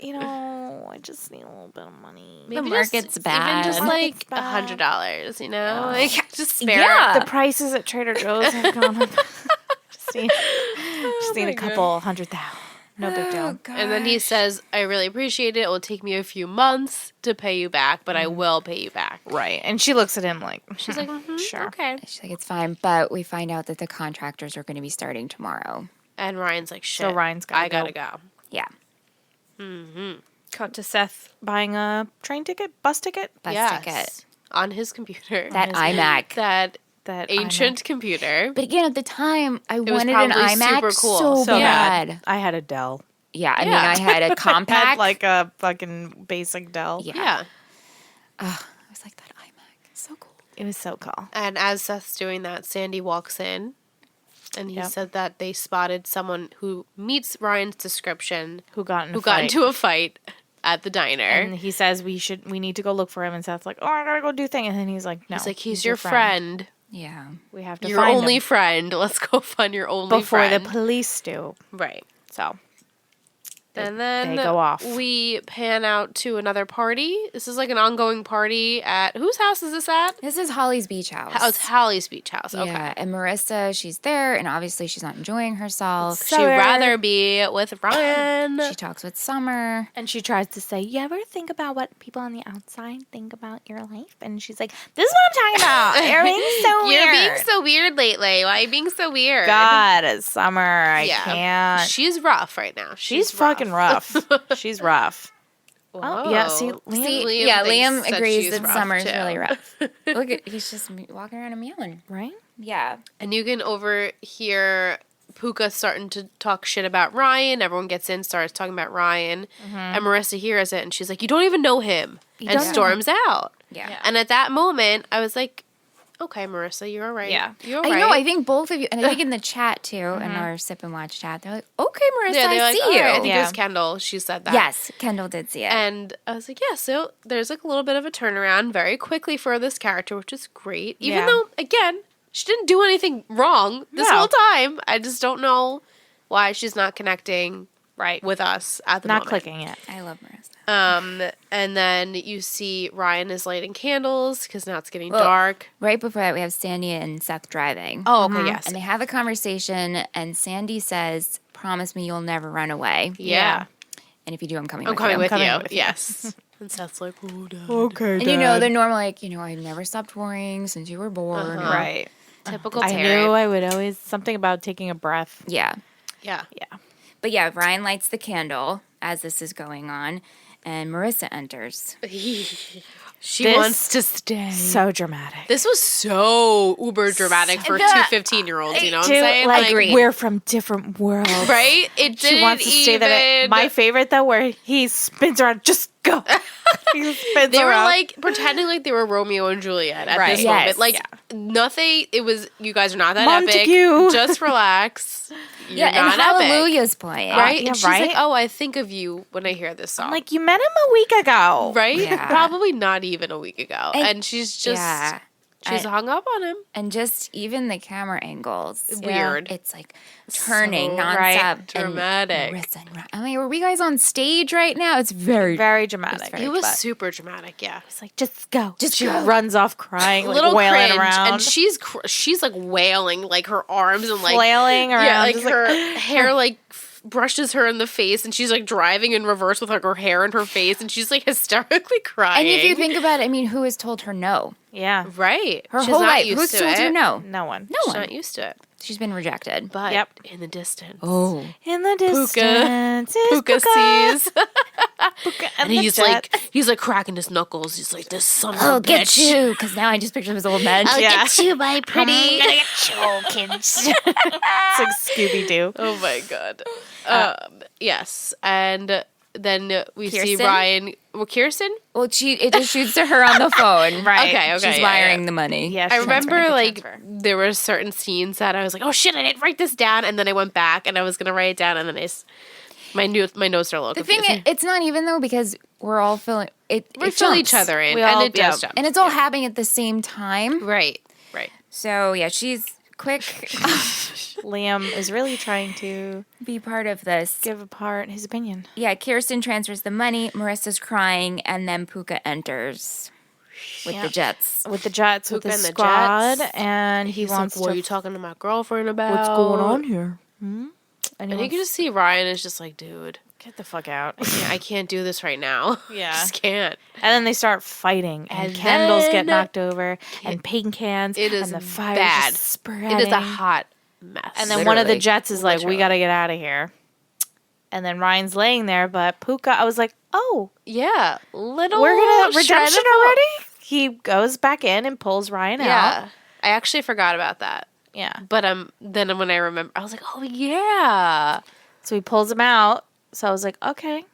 you know, I just need a little bit of money. The market's bad. Even just Market's like bad. $100, you know, like just spare. Yeah. The prices at Trader Joe's have gone up. just need a couple $100,000. No big deal. And then he says, I really appreciate it. It will take me a few months to pay you back, but I will pay you back. Right. And she looks at him like, She's like, sure. okay. She's like, it's fine. But we find out that the contractors are going to be starting tomorrow. And Ryan's like, shit. So Ryan's gotta I gotta go. Yeah. Cut to Seth buying a train ticket, bus ticket. Bus Yes. ticket. On his computer. That iMac. That That ancient computer. But again, at the time, I was wanted an probably iMac super cool. so So bad. I had a Dell. Yeah, I mean, Yeah. I had a Had compact. like a fucking basic Dell. Yeah. Yeah. I was like, that iMac is so cool. It was so cool. And as Seth's doing that, Sandy walks in. And he Yep. said that they spotted someone who meets Ryan's description Who got in a who got fight. into a fight at the diner. And he says we need to go look for him. And Seth's like, oh, I gotta go do thing. And then he's like, no. He's like, he's your friend. Yeah. We have to Your find only him friend. Let's go find your only before friend. the police do. Right. So And then they go off. we pan out to another party. This is like an ongoing party at whose house is this at? This is Holly's beach house. Oh, it's Hallie's beach house. Okay. Yeah, and Marissa, she's there, and obviously she's not enjoying herself. She'd rather be with Ryan. She talks with Summer. And she tries to say, you ever think about what people on the outside think about your life? And she's like, this is what I'm talking about. You're being so weird. You're being so weird lately. Why are you being so weird? God, Summer, I Yeah. can't. She's rough right now. She's fucking rough. She's rough. Whoa. yeah, see, See, Liam yeah, thinks Liam that agrees she's that rough, Summer's too. really rough. Look at, he's just walking around and meowing. Right? Yeah. And you can overhear Puka starting to talk shit about Ryan. Everyone gets in, starts talking about Ryan. And Marissa hears it, and she's like, you don't even know him. And don't know storms out. Yeah. And at that moment, I was like, okay, Marissa, you're all right. Yeah. You're all I right. know, I think both of you, and I think in the chat too, in our sip and watch chat, they're like, okay, Marissa, Yeah, they're I like, see all you. right. I think it Yeah. was Kendall. She said that. Yes, Kendall did see it. And I was like, yeah, so there's like a little bit of a turnaround very quickly for this character, which is great. Even Yeah. though, again, she didn't do anything wrong this No. whole time. I just don't know why she's not connecting Right. with us at the Not moment. clicking yet. I love Marissa. And then you see Ryan is lighting candles because now it's getting Well, dark. Right before that, we have Sandy and Seth driving. Oh, okay, yes. And they have a conversation, and Sandy says, promise me you'll never run away. Yeah. And if you do, I'm coming I'm with coming you. with coming you. with you. Yes. And Seth's like, oh, Dad. Okay, And you know, they're normal, like, you know, I've never stopped worrying since you were born. Right. Typical I Terry. knew I would always, something about taking a breath. Yeah. Yeah. Yeah. But yeah, Ryan lights the candle as this is going on, and Marissa enters. She This- wants to stay. So dramatic. This was so uber dramatic for The- two 15-year-olds, you know what I'm Too, saying? like, Agreed. we're from different worlds. right? It didn't She wants to stay there. even... My favorite, though, where he spins around, just go. He spins They were around. like pretending like they were Romeo and Juliet at Right. this Yes. moment. Like Yeah. nothing. It was, you guys are not that Montague. epic. Just relax. you're and not epic. Hallelujah's playing. Right? Yeah, And she's right? like, oh, I think of you when I hear this song. I'm like, you met him a week ago. right? Yeah. Probably not even a week ago. And- And she's just, Yeah. she's hung up on him. And just even the camera angles. Weird. It's like turning So nonstop. right. Dramatic. And Marissa and I'm like, are we guys on stage right now? It's very, Very dramatic. very It was but- super dramatic, yeah. It's like, just go. Just she go. runs off crying, like Little wailing cringe, around. and she's like wailing, like her arms and like flailing around. yeah, like just her hair like brushes her in the face, and she's like driving in reverse with like her hair in her face, and she's like hysterically crying. And if you think about it, I mean, who has told her no? yeah. right, Her she's whole not life. used Who's to told it. her no? No one. No She's one. not used to it. She's been rejected. But Yep. in the distance, Oh. In the distance, is Puka sees, Puka and the he's jet. like cracking his knuckles. He's like, "This son of I'll a get bitch." you. Because now I just picture him as old man. Yeah. you, my pretty. It's like Scooby Doo. Oh my god. Yes, and then we see Kirsten? Ryan. Well, Kirsten. Well, it just shoots to her on the phone. Right. Okay, She's yeah, wiring yeah. the money. Yeah, I she's remember transferring, like transfer. there were certain scenes that I was like, oh shit, I didn't write this down, and then I went back and I was gonna write it down, and then my notes are a little The thing confusing. it's not even though because we're all filling it. We it fill jumps. each other in, We and all- it does yeah. jump. and it's all happening at the same time. right. So yeah, she's quick. Liam is really trying to Be part of this. give apart his opinion. Yeah, Kirsten transfers the money. Marissa's crying, and then Puka enters with Yeah. the Jets. With the Jets, with Puka the and the squad, Jets. and he He's wants like, what are to. you talking to my girlfriend about? What's going on here? Hmm? And you wants- can just see Ryan is just like, dude, get the fuck out. I can't do this right now. Yeah. Just can't. And then they start fighting, and And candles get then- knocked over, and paint cans, It is and the fire bad. just spreading. It is a hot mess. And then one of the Literally. Jets is like, "We Literally. got to get out of here." And then Ryan's laying there, but Puka, I was like, "Oh, yeah, little we're gonna shred redemption of hope. already." He goes back in and pulls Ryan out. Yeah, I actually forgot about that. Yeah. But then when I remember, I was like, oh yeah. So he pulls him out. So I was like, "Okay,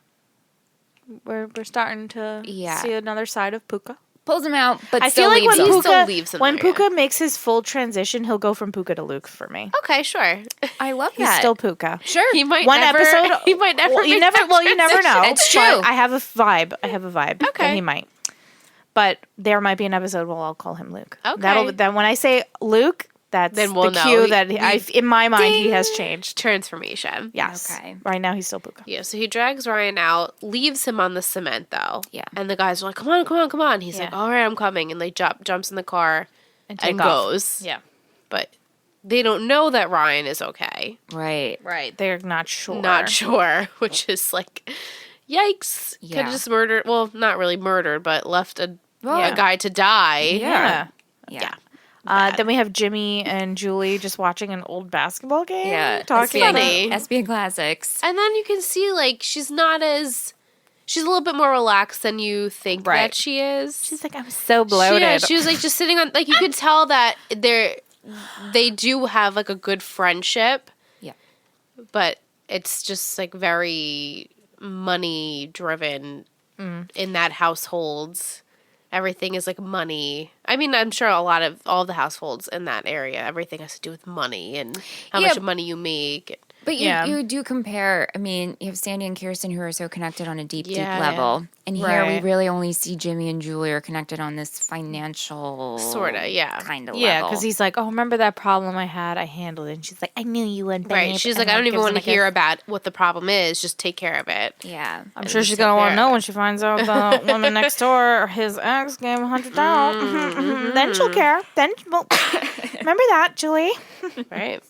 we're starting to Yeah. see another side of Puka." Pulls him out, but I still feel like leaves when him. He still Puka leaves him when there, yeah. Puka makes his full transition, he'll go from Puka to Luke for me. Okay, sure. I love He's that. still Puka. Sure. He might One never, episode. He might never. Well, you make never. that Well, you never know. transition. It's but true. I have a vibe. that Okay. he might. But there might be an episode where I'll call him Luke. Okay. Then when I say Luke, that's Then we'll the know. cue that We- in my mind he has changed. Transformation. Yes. Okay. Right now he's still Puka. Yeah, so he drags Ryan out, leaves him on the cement though. Yeah. And the guys are like, come on, come on, come on. He's Yeah. like, all right, I'm coming. And they jumps in the car And and take off. goes. Yeah. But they don't know that Ryan is okay. Right. Right. They're not sure. Not sure, which is like, yikes. Could Yeah. have just murdered, well, not really murdered, but left a Yeah. guy to die. Yeah. Yeah. Then we have Jimmy and Julie just watching an old basketball game. Yeah. Talking funny. about SBN Classics. And then you can see, like, she's a little bit more relaxed than you think Right. that she is. She's like, I'm so bloated. Yeah, she was like just sitting on, like, you could tell that they do have like a good friendship. Yeah. But it's just like very money driven in that household. Everything is like money. I mean, I'm sure all the households in that area, everything has to do with money and how Yeah. much money you make. But you, Yeah. you do compare, I mean, you have Sandy and Kirsten who are so connected on a deep, Yeah, deep level. And here we Right. really only see Jimmy and Julie are connected on this financial Sorta, yeah. kind of Yeah, level. because he's like, oh, remember that problem I had? I handled it. And she's like, I knew you wouldn't. Right. babe." She's And like, I don't gives even him want a to hear kiss. about what the problem is. Just take care of it. Yeah. I'm sure just she's take gonna want care to of know it. when she finds out the woman next door, his ex, gave $100,000. Then she'll care. Then, well, remember that, Julie? Right.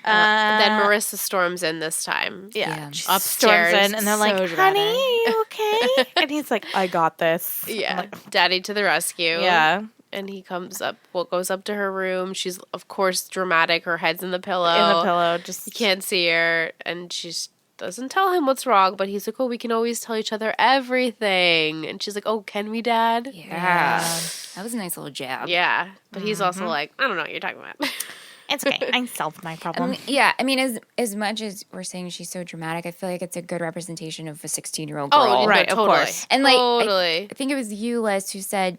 Then Marissa storms in this time. Yeah. She Upstairs, storms in, and they're so like, dramatic. honey, you okay? And he's like, I got this. Yeah. I'm like, Daddy to the rescue. yeah. And he goes up to her room. She's, of course, dramatic. Her head's in the pillow. In the pillow. Just You can't see her. And she doesn't tell him what's wrong. But he's like, oh, we can always tell each other everything. And she's like, oh, can we, Dad? Yeah. That was a nice little jab. Yeah. But he's also like, I don't know what you're talking about. It's okay. I solved my problem. Yeah, I mean, as much as we're saying she's so dramatic, I feel like it's a good representation of a 16-year-old girl. Oh, Right, no, of totally. course. And like, totally. I think it was you, Liz, who said,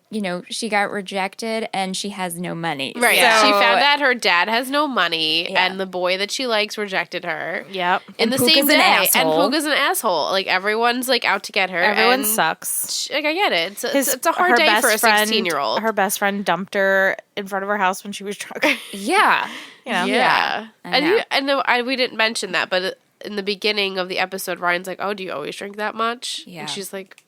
she got rejected and she has no money. Right. So- She found out her dad has no money, Yeah. and the boy that she likes rejected her. Yep. In And the Puka's same an day. asshole. And Puka's an asshole. Like, everyone's, like, out to get her. Everyone and sucks. Like, I get it. It's a hard her day best for a friend- 16-year-old. Her best friend dumped her in front of her house when she was drunk. Yeah. Yeah. Yeah. I know. We didn't mention that, but in the beginning of the episode, Ryan's like, oh, do you always drink that much? Yeah. And she's like,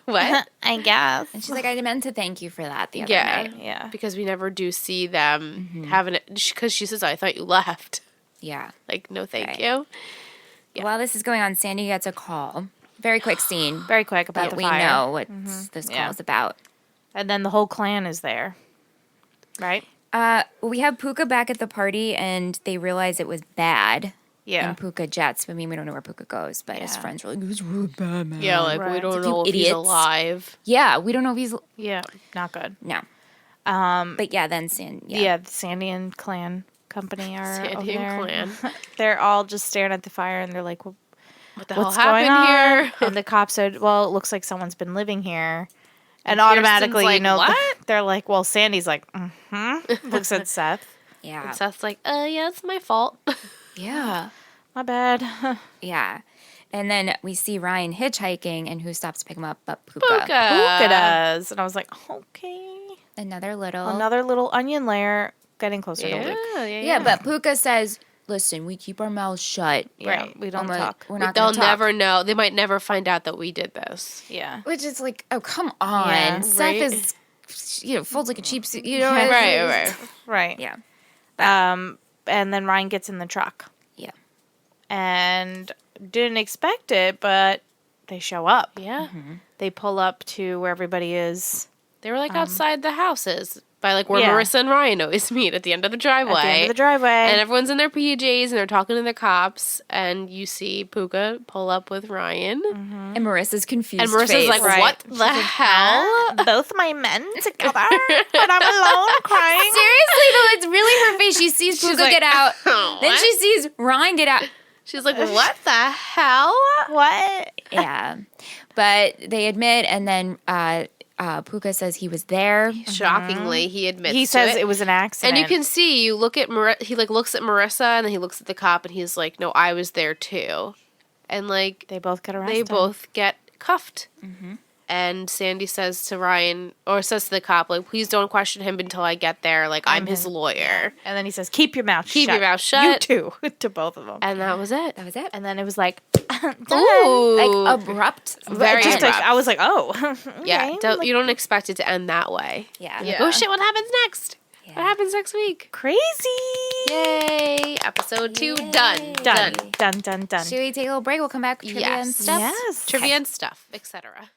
what? I guess. And she's like, I meant to thank you for that the other Yeah. night. Yeah. Because we never do see them having it. Because she says, I thought you left. Yeah. Like, no, thank Right. you. Yeah. While this is going on, Sandy gets a call. Very quick scene. Very quick about That the we fire. know what this call Yeah. is about. And then the whole clan is there. Right? We have Puka back at the party, and they realize it was bad. Yeah. And Puka jets. I mean, we don't know where Puka goes, but his Yeah. friends were like, it was really bad, man. Yeah, like, we Right. don't It's like, know you if he's idiots. alive. Yeah, we don't know if he's... Yeah. Not good. No. But yeah, then Yeah, the Sandy and Clan company are over Sandy there. and Clan. They're all just staring at the fire, and they're like, well, What the hell what's going happened on? here? And the cops said, well, it looks like someone's been living here. And Kirsten's automatically, like, "What?" they're like, well, Sandy's like, looks at Seth. Yeah. And Seth's like, yeah, it's my fault. Yeah. My bad. Yeah. And then we see Ryan hitchhiking, and who stops to pick him up but Puka. Puka. Puka does. And I was like, okay. Another little... Another little onion layer getting closer to Luke. Yeah, but Puka says, listen, we keep our mouths shut. Right. We don't talk. We're not They'll going to talk. never know. They might never find out that we did this. Yeah. Which is like, oh, come on. Yeah, Seth right. is, folds like a cheap suit. You know, Right. Right. Yeah. And then Ryan gets in the truck. Yeah. And didn't expect it, but they show up. Yeah. They pull up to where everybody is. They were like outside the houses by like where Yeah. Marissa and Ryan always meet at the end of the driveway. At the end of the driveway. And everyone's in their PJs and they're talking to the cops. And you see Puka pull up with Ryan. And Marissa's confused. And Marissa's face. like, Right. what the hell? Both my men together, but I'm alone crying. Seriously, though, it's really her face. She sees She's Puka like, get out. "Oh, Then what?" she sees Ryan get out. She's like, what the hell? What? Yeah. But they admit, and then Puka says he was there. Shockingly, he admits He to says it. it was an accident. And you can see, you look at he like looks at Marissa and then he looks at the cop and he's like, no, I was there too. And like, They both get arrested. they both get cuffed. And Sandy says to Ryan, or says to the cop, like, please don't question him until I get there. Like, I'm his lawyer. And then he says, keep your mouth shut. Keep your mouth shut. You too. To both of them. And that was it. That was it. And then it was like, Ooh. Like abrupt. Very just like, abrupt. I was like, oh. Yeah, okay. you don't expect it to end that way. Yeah. Like, oh shit, what happens next? Yeah. What happens next week? Crazy. Yay! Episode 2 Yay. done. Done. Should we take a little break? We'll come back with trivia and Yes. stuff. Yes. Trivia and stuff, etc.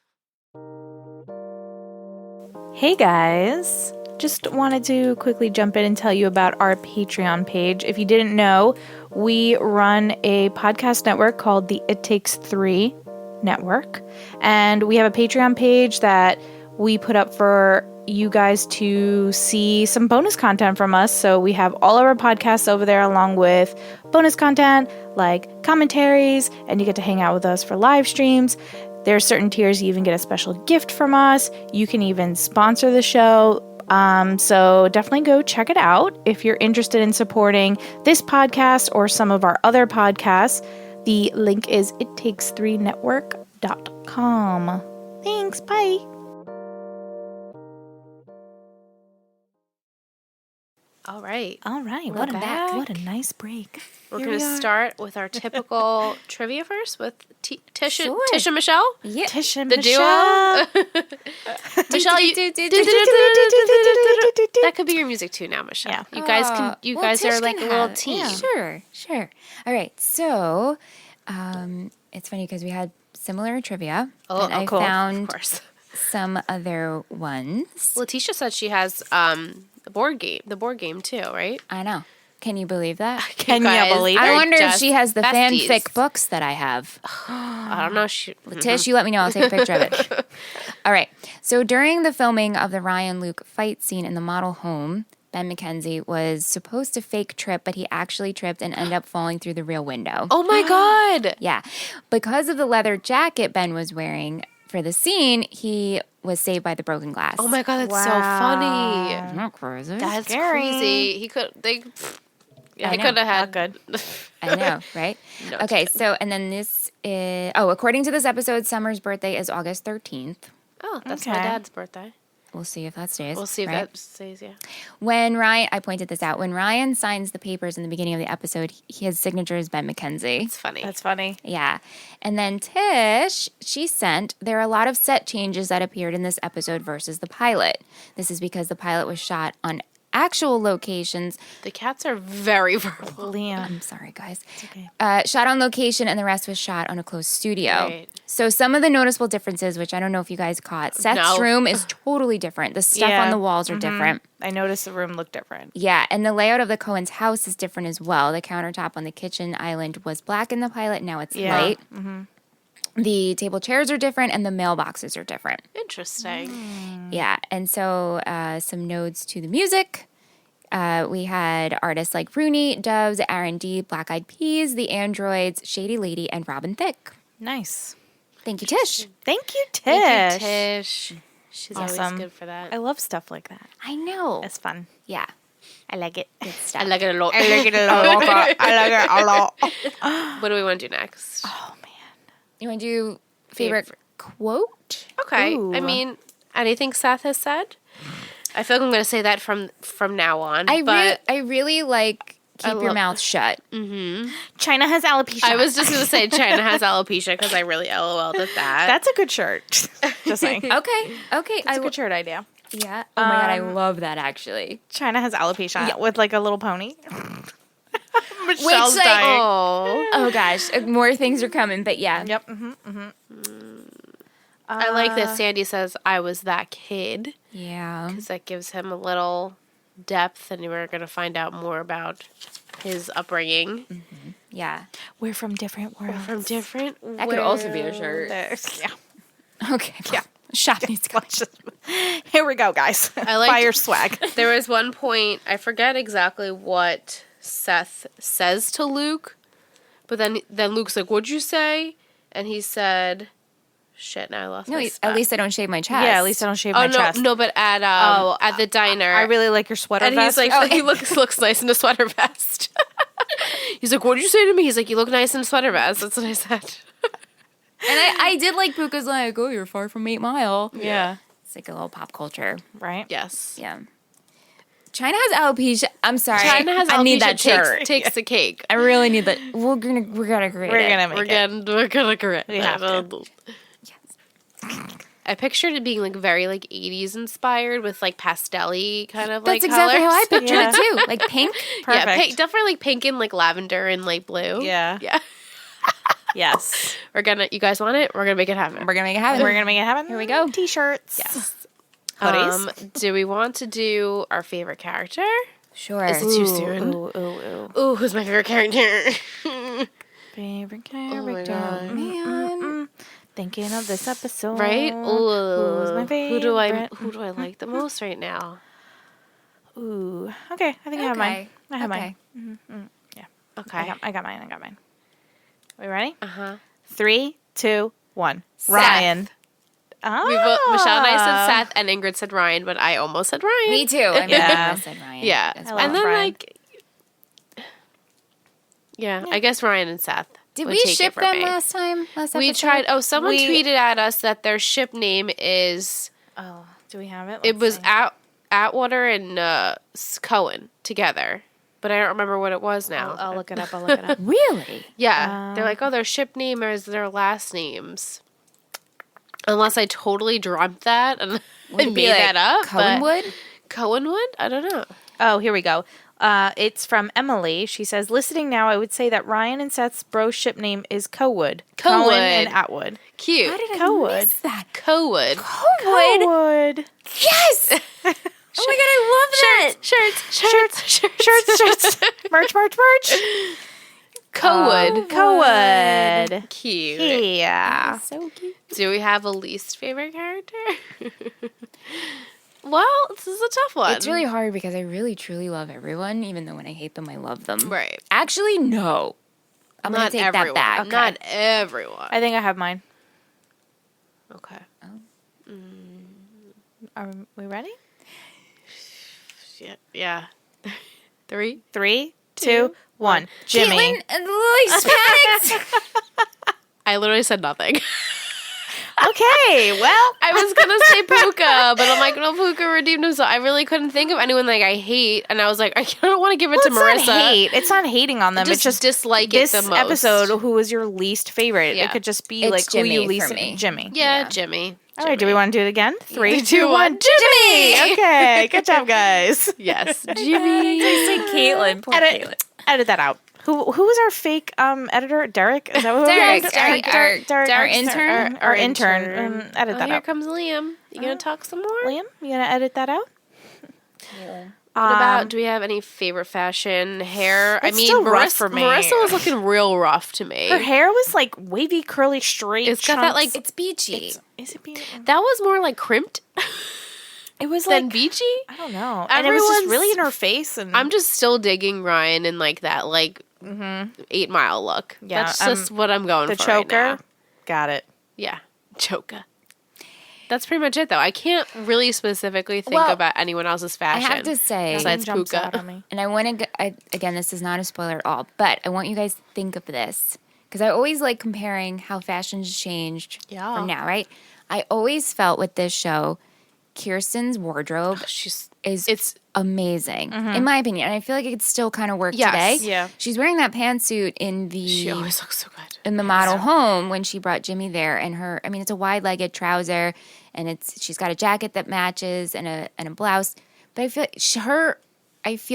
Hey guys, just wanted to quickly jump in and tell you about our Patreon page. If you didn't know, we run a podcast network called the It Takes Three Network, and we have a Patreon page that we put up for you guys to see some bonus content from us. So we have all of our podcasts over there along with bonus content like commentaries, and you get to hang out with us for live streams. There are certain tiers you even get a special gift from us. You can even sponsor the show. So definitely go check it out if you're interested in supporting this podcast or some of our other podcasts. The link is ittakes3network.com. Thanks. Bye. All right. All right. Welcome back. What a nice break. We're Here going we to are. start with our typical trivia first with Tisha, Sure. Tisha Michelle. Yeah. Tish and The Michelle. duo. Michelle, that could be your music too now, Michelle. Yeah. You guys can. You guys Tish are like a can little have- team. yeah. Sure. All right. So, it's funny because we had similar trivia. Oh, but I cool. Of found course. some other ones. Letitia said she has the board game too, right? I know. Can you believe that? Can you guys believe I are wonder if just she has the besties. fanfic books that I have. I don't know. Tish, you let me know. I'll take a picture of it. All right. So during the filming of the Ryan Luke fight scene in the model home, Ben McKenzie, was supposed to fake trip, but he actually tripped and ended up falling through the real window. Oh my God. Yeah. Because of the leather jacket Ben was wearing for the scene, he was saved by the broken glass. Oh my God, that's so funny. Isn't that crazy? That's Scary. crazy. He could have had Not good. I know, right? No, Okay, so, and then this is, according to this episode, Summer's birthday is August 13th. Oh, that's my Okay. dad's birthday. We'll see if that stays. We'll see if right? that stays, yeah. When Ryan, I pointed this out, when Ryan signs the papers in the beginning of the episode, his signature is Ben McKenzie. It's funny. That's funny. Yeah. And then Tish, she sent, there are a lot of set changes that appeared in this episode versus the pilot. This is because the pilot was shot on actual locations. The cats are very verbal. Liam. I'm sorry, guys. Okay. Shot on location, and the rest was shot on a closed studio. Right. So some of the noticeable differences, which I don't know if you guys caught, Seth's No. room is totally different. The stuff Yeah. on the walls are different. I noticed the room looked different. Yeah, and the layout of the Cohen's house is different as well. The countertop on the kitchen island was black in the pilot, now it's Yeah. light. The table chairs are different, and the mailboxes are different. Interesting. Yeah, and so some nodes to the music. We had artists like Rooney, Doves, R&D, Black Eyed Peas, The Androids, Shady Lady, and Robin Thicke. Nice. Thank you, Tish. Thank you, Tish. Thank you, Tish. She's always Awesome. good for that. I love stuff like that. I know. It's fun. Yeah. I like it. I like it a lot. I like it a lot. I like it a lot. What do we want to do next? Oh, man. You want to do favorite quote? Okay. Ooh. I mean, anything Seth has said? I feel like I'm going to say that from now on. But I really like keep your love- mouth shut. China has alopecia. I was just going to say China has alopecia because I really LOL'd at that. That's a good shirt. Just saying. Okay. That's a good shirt idea. Yeah. Oh my god, I love that actually. China has alopecia with like a little pony. Which Michelle's like, dying. oh gosh, more things are coming, but yeah. Yep. I like that Sandy says, I was that kid. Yeah. Because that gives him a little depth, and we're going to find out more about his upbringing. Yeah. We're from different worlds. From different That could also be a shirt. Yeah. Okay. Yeah. Shop needs to go. Here we go, guys. I like- Buy your swag. There was one point, I forget exactly what Seth says to Luke, but then Luke's like, what'd you say? And he said, shit, now I lost No, my at spot. least I don't shave my chest. Yeah, at least I don't shave Oh, my no, chest. no, but at the diner. I really like your sweater and vest. he's like, he looks nice in a sweater vest. He's like, what'd you say to me? He's like, you look nice in a sweater vest. That's what I said. And I did like Puka's like, oh, you're far from 8 Mile. yeah. It's like a little pop culture. Right? Yes. Yeah. China has alopecia. I'm sorry. China has I need alopecia, that shirt. takes the cake. I really need that. We're gonna create We're it. gonna make it. We're gonna correct. We have to. I pictured it being like very like 80s inspired with like pastel-y kind of That's like exactly how I colors. pictured it too. Like pink. Perfect. Yeah, pink, definitely like pink and like lavender and light blue. Yeah. Yeah. Yes. You guys want it? We're gonna make it happen. We're gonna make it happen. We're gonna make it happen. Here we go. T-shirts. Yes. Hoodies. Do we want to do our favorite character? Sure. Is it too soon? Ooh, who's my favorite character? Favorite Oh my character. God. Man. Thinking of this episode. Right? Ooh. Who's my favorite? Who do I like the most right now? Ooh. Okay. I think I have mine. I have Okay. mine. Okay. I got mine. Are we ready? Uh-huh. 3, 2, 1. Seth. Ryan. Oh. Michelle and I said Seth, and Ingrid said Ryan, but I almost said Ryan. Me too. I mean, Yeah. I said Ryan. Yeah. as I well. And then Ryan. like yeah, I guess Ryan and Seth. Did would we take it ship for them me. last time? Last We episode? tried. Oh, someone We- tweeted at us that their ship name is. Oh, do we have it? It was Let's see. Atwater and Cohen together, but I don't remember what it was now. I'll look it up. I'll look it up. Really? Yeah, they're like, oh, their ship name is their last names. Unless I totally dreamt that and Would it be made like that up. but- Cohenwood? Cohenwood? I don't know. Oh, here we go. It's from Emily. She says, listening now, I would say that Ryan and Seth's bro ship name is Cowood. Cowood. Cohen and Atwood. Cute. How did I Cohenwood. miss that? Cowood. Cowood. Yes! Oh my god, I love that! Shirts. Merch. Cowood. Cowood. Cute. Yeah. So cute. Do we have a least favorite character? Well, this is a tough one. It's really hard because I really, truly love everyone, even though when I hate them, I love them. Right. Actually, no. I'm going Not to take everyone. that back. Not everyone. I think I have mine. Okay. Are we ready? Shit. Yeah. 3, 3, 2, 1. Jimmy. Caitlin and Lily's panicked. I literally said nothing. Okay, well. I was gonna say Puka, but I'm like, no, Puka redeemed himself. I really couldn't think of anyone like I hate, and I was like, I don't want to give it to It's Marissa. not hate. It's not hating on them. Just It's just dislike this it the most. episode. Who was your least favorite? Yeah. It could just be It's like Jimmy who you least for me. Jimmy. Yeah, Jimmy. All right. Do we want to do it again? 3, 2, 2, 1. 1. Jimmy. Okay. Good job, guys. Yes, Jimmy. It's like Caitlin. Poor Caitlin. Edit that out. Who was our fake editor? Derek? Is that what Derek, it was? our intern. Our intern. Edit Oh, that here out. comes Liam. You gonna talk some more? Liam, you gonna edit that out? What about, do we have any favorite fashion, hair? It's still rough for me. Marissa was looking real rough to me. Her hair was like wavy, curly, straight. It's got that, chunks. like- It's beachy. Is it being? That was more like crimped It was than like beachy. I don't know, and it was just Everyone's- really in her face. And I'm just still digging Ryan in like that 8 Mile look. Yeah, That's just what I'm going the for right choker. now. Got it. Yeah, choker. That's pretty much it, though. I can't really specifically think Well, about anyone else's I fashion. have to say, Besides Jumps Puka. out on me. and I want to, again, this is not a spoiler at all, but I want you guys to think of this because I always like comparing how fashion's changed Yeah. from now, right? I always felt with this show, Kirsten's wardrobe it's amazing, in my opinion. And I feel like it could still kind of work Yes. today. Yeah. She's wearing that pantsuit in She the always looks so good. in the model home when she brought Jimmy there, and her, I mean, it's a wide-legged trouser, and she's got a jacket that matches and a blouse. But I feel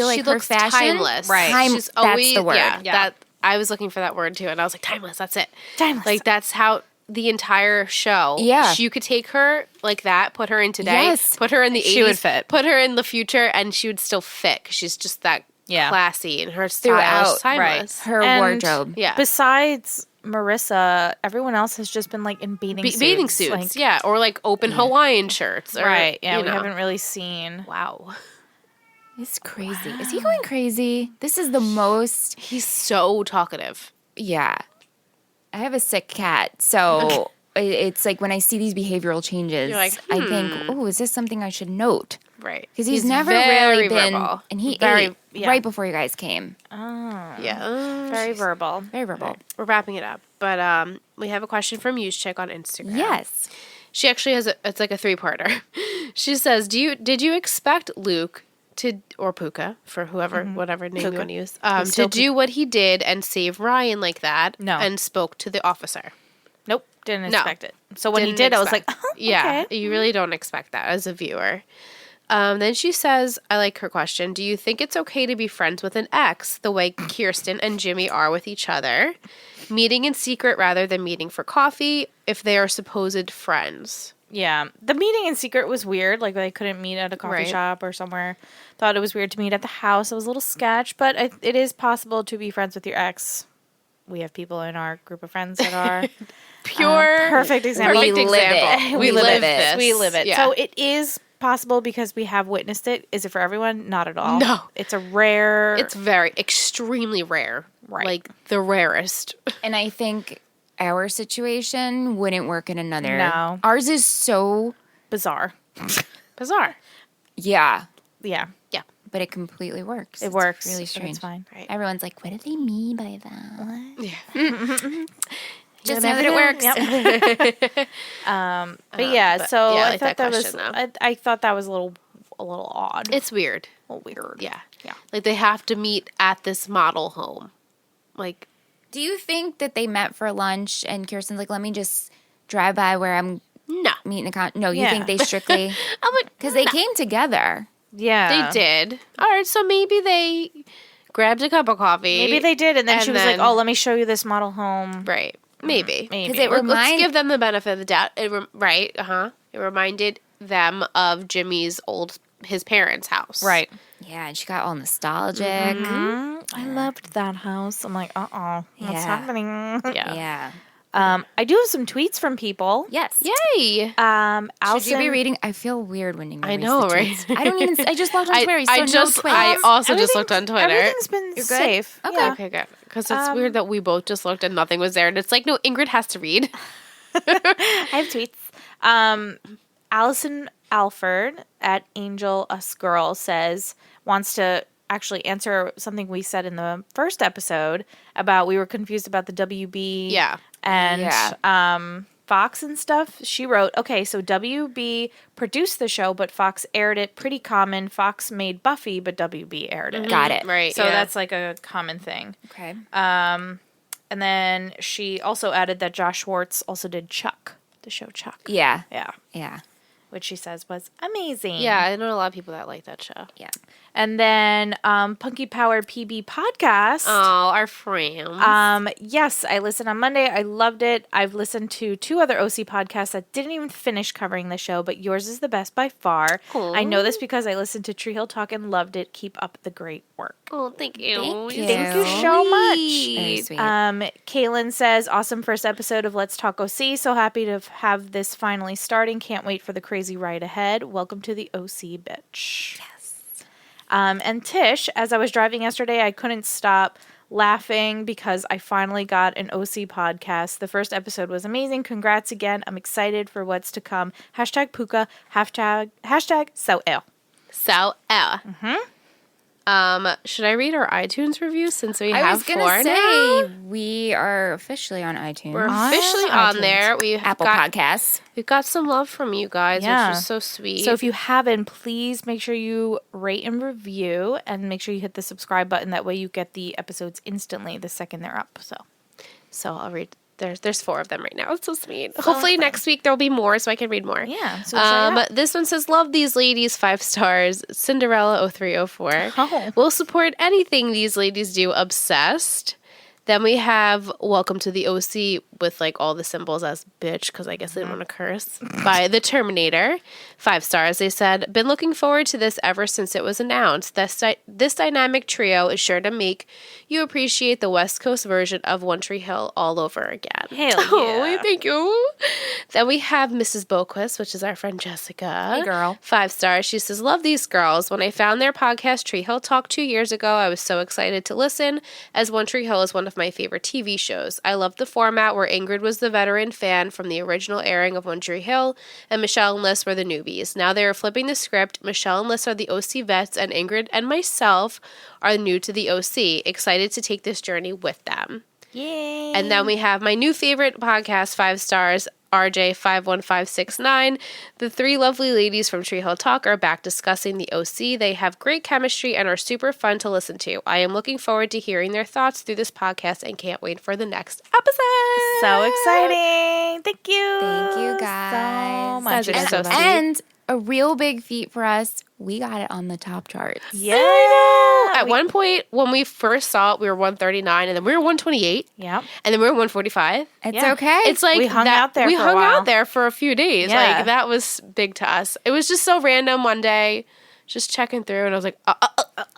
like She her looks fashion, timeless. Right. She's that's always the word. Yeah, Yeah. that I was looking for that word too, and I was like, timeless. That's it. Timeless. Like that's how the entire show. Yeah. You could take her like that, put her in today, Yes. put her in the 80s, She would fit. put her in the future, and she would still fit. 'Cause she's just that classy, and her style Throughout, is timeless. her And wardrobe. Yeah. Besides Marissa, everyone else has just been like in bathing suits. Like, yeah, or like open Hawaiian shirts, or, right. Yeah. you We know. haven't really seen. Wow, It's crazy. Is he going crazy? This is the most. he's so talkative. Yeah, I have a sick cat, so it's like when I see these behavioral changes, You're like, I think, oh, is this something I should note? Right, Because he's never very really been, verbal. and he Very- ate yeah. right before you guys came. Oh. Yeah, Very verbal. Very verbal. we're wrapping it up, but we have a question from Use Chick on Instagram. Yes. She actually has it's like a 3-parter. She says, did you expect Luke to, or Puka, for whatever name you want to use, to do what he did and save Ryan like that? No. And spoke to the officer. Nope. Didn't No. expect it. So when he Didn't did, I was like, expect- oh, yeah, okay. you really don't expect that as a viewer. Then she says, I like her question. Do you think it's okay to be friends with an ex the way Kirsten and Jimmy are with each other? Meeting in secret rather than meeting for coffee if they are supposed friends. Yeah. The meeting in secret was weird. Like they couldn't meet at a coffee Right. shop or somewhere. Thought it was weird to meet at the house. It was a little sketch, but it is possible to be friends with your ex. We have people in our group of friends that are Pure. perfect example. Perfect We live example. it. We live this. We live it. Yeah. So it is possible because we have witnessed it. Is it for everyone? Not at all. No. It's a rare. It's very, extremely rare. Right. Like the rarest. And I think our situation wouldn't work in another. No. Ours is so, bizarre. Bizarre. yeah, Yeah. Yeah. but it completely works. It It's works. really and strange. It's fine. Right. Everyone's like, what do they mean by that? Yeah. Just know that it works. Yep. But yeah, but so yeah, I I like thought that that was question, though. I thought that was a little odd. It's weird. a little weird. Yeah. Yeah. Like they have to meet at this model home. Like, Do you think that they met for lunch and Kirsten's like, let me just drive by where I'm no. meeting the No, you Yeah. think they strictly, I'm like, because they came together. Yeah. they did. All right, so maybe they grabbed a cup of coffee. Maybe they did, and then And she was then- like, "Oh, let me show you this model home." Right. Maybe. Maybe. 'Cause it Let's remind- give them the benefit of the doubt. Right. It reminded them of his parents' house. Right. Yeah, and she got all nostalgic. I loved that house. I'm like, that's Yeah. happening. Yeah. Yeah. I do have some tweets from people. Yes. Yay! Allison, Should you be reading? I feel weird when you I read know, the right? tweets. I don't even. I just logged on Twitter. So I no also just looked on Twitter. Everything's been good? safe. Okay. Yeah. Okay, good. Because it's weird that we both just looked and nothing was there, and it's like, no, Ingrid has to read. I have tweets. Allison Alford at Angel Us Girl wants to actually answer something we said in the first episode about we were confused about the WB and Fox and stuff. She wrote, okay, so WB produced the show, but Fox aired it. Pretty common. Fox made Buffy, but WB aired it. Got it. Right. So that's like a common thing. Okay. And then she also added that Josh Schwartz also did Chuck, the show Chuck. Yeah. Yeah. Yeah. Which she says was amazing. Yeah, I know a lot of people that like that show. Yeah. And then Punky Powered PB podcast. Oh, our friends. Yes, I listened on Monday. I loved it. I've listened to 2 other OC podcasts that didn't even finish covering the show, but yours is the best by far. Aw. I know this because I listened to Tree Hill Talk and loved it. Keep up the great work. Oh, thank you. Thank you. Thank you so much. Very sweet. Kaylin says, awesome first episode of Let's Talk OC. So happy to have this finally starting. Can't wait for the crazy ride ahead. Welcome to the OC, bitch. Yes. And Tish, as I was driving yesterday, I couldn't stop laughing because I finally got an OC podcast. The first episode was amazing. Congrats again. I'm excited for what's to come. Hashtag Puka. Hashtag so ill. So, should I read our iTunes review since we I have was 4 gonna say now? we are officially on iTunes. We're officially on iTunes. there. We've Apple Podcasts. We've got some love from you guys, Yeah. which is so sweet. So if you haven't, please make sure you rate and review and make sure you hit the subscribe button. That way you get the episodes instantly the second they're up. So I'll read. There's 4 of them right now. It's so sweet. Hopefully next week there'll be more so I can read more. Yeah. So try it out. This one says, love these ladies, 5 stars. Cinderella 0304. Oh. We'll support anything these ladies do. Obsessed. Then we have Welcome to the OC with like all the symbols as bitch because I guess they didn't want to curse by the Terminator. 5 stars. They said, been looking forward to this ever since it was announced. This dynamic trio is sure to make you appreciate the West Coast version of One Tree Hill all over again. Hell Oh, yeah. thank you. Then we have Mrs. Boquist, which is our friend Jessica. Hey, girl. 5 stars. She says, love these girls. When I found their podcast, Tree Hill Talk, 2 years ago, I was so excited to listen, as One Tree Hill is one of my favorite TV shows. I loved the format where Ingrid was the veteran fan from the original airing of One Tree Hill, and Michelle and Liz were the newbies. Now they are flipping the script. Michelle and Liz are the OC vets, and Ingrid and myself are new to the OC. Excited to take this journey with them. Yay. And then we have my new favorite podcast, 5 stars, RJ51569. The 3 lovely ladies from Tree Hill Talk are back discussing the OC. They have great chemistry and are super fun to listen to. I am looking forward to hearing their thoughts through this podcast and can't wait for the next episode. So exciting. Thank you. Thank you, guys. So much. Guys are And- so sweet. And a real big feat for us, we got it on the top charts. Yeah. At one point, when we first saw it, we were 139, and then we were 128, Yeah. and then we were 145. It's Yeah. okay. It's like We hung that- out there We for a hung while. out there for a few days. Yeah. Like that was big to us. It was just so random one day, just checking through, and I was like,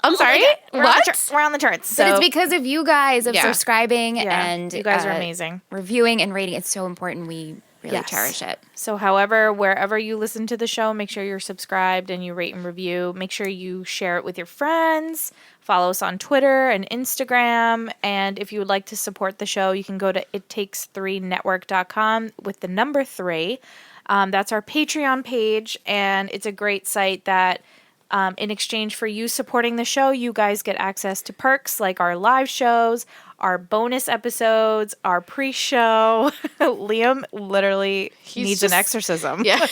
"I'm sorry, We're on the what?" we're on the charts. but So it's because of you guys of Yeah. subscribing yeah, and you guys are amazing. reviewing and rating. It's so important. We really Yes. cherish it. So however, wherever you listen to the show, make sure you're subscribed and you rate and review. Make sure you share it with your friends. Follow us on Twitter and Instagram. And if you would like to support the show, you can go to ittakes3network.com with the number 3. That's our Patreon page, and it's a great site that in exchange for you supporting the show, you guys get access to perks like our live shows, our bonus episodes, our pre-show. Liam literally needs just- an exorcism. Yeah.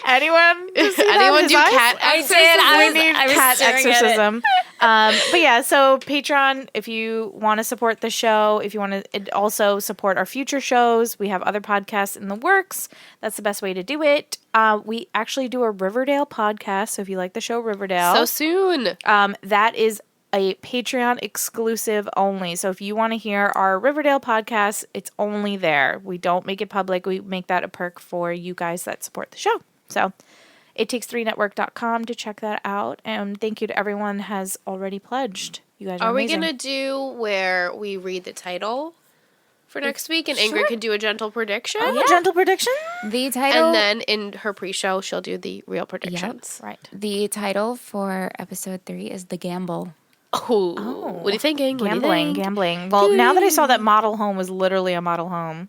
Anyone? See that? Anyone His do eyes? cat I exorcism? did. I We was- need I was cat staring at it. exorcism. But yeah, so Patreon, if you want to support the show, if you want to also support our future shows, we have other podcasts in the works. That's the best way to do it. We actually do a Riverdale podcast. So if you like the show Riverdale, So soon. that is a Patreon exclusive only. So if you want to hear our Riverdale podcast, it's only there. We don't make it public. We make that a perk for you guys that support the show. So ittakes3network.com to check that out. And thank you to everyone has already pledged. You guys are Are we amazing. gonna do where we read the title for next week, and Ingrid can do a gentle prediction. Oh, gentle prediction? The title. And then in her pre-show, she'll do the real predictions. Right. The title for episode 3 is The Gamble. Oh. What are you thinking? Gambling. Well, now that I saw that model home was literally a model home.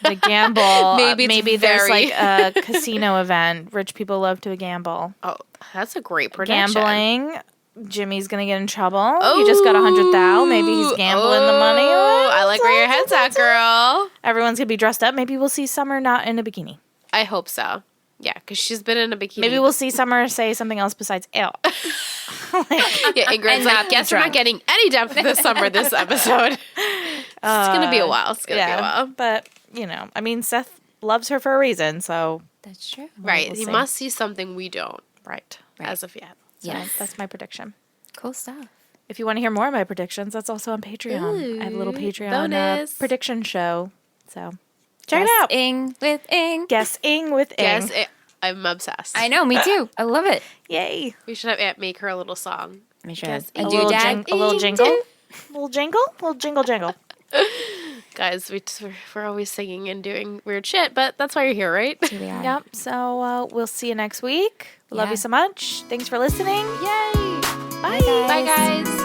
The gamble. maybe there's like a casino event. Rich people love to gamble. Oh, that's a great prediction. Gambling. Jimmy's gonna get in trouble. He just got 100,000. Maybe he's gambling the money. I like where your head's at, girl. Everyone's gonna be dressed up. Maybe we'll see Summer not in a bikini. I hope so. Yeah, because she's been in a bikini. Maybe we'll see Summer say something else besides ew. Yeah, Ingrid's like, guess we're not getting any depth this summer this episode. It's going to be a while. It's going to be a while. But, I mean, Seth loves her for a reason, so. That's true. Right. We'll he see. must see something we don't. Right. As of yet. So that's my prediction. Cool stuff. If you want to hear more of my predictions, that's also on Patreon. I have a little Patreon bonus. prediction show. So check it out. Guessing with Ing. Guessing with Ing. Yes, I'm obsessed. I know, me too. I love it. Yay. We should have Aunt make her a little song. Make sure. Guess A A little doodad. jingle. A little jingle jingle. Guys, we're always singing and doing weird shit, but that's why you're here, right? Here we are. Yep. So we'll see you next week. Love Yeah. you so much. Thanks for listening. Yay! Bye, guys. Bye, guys.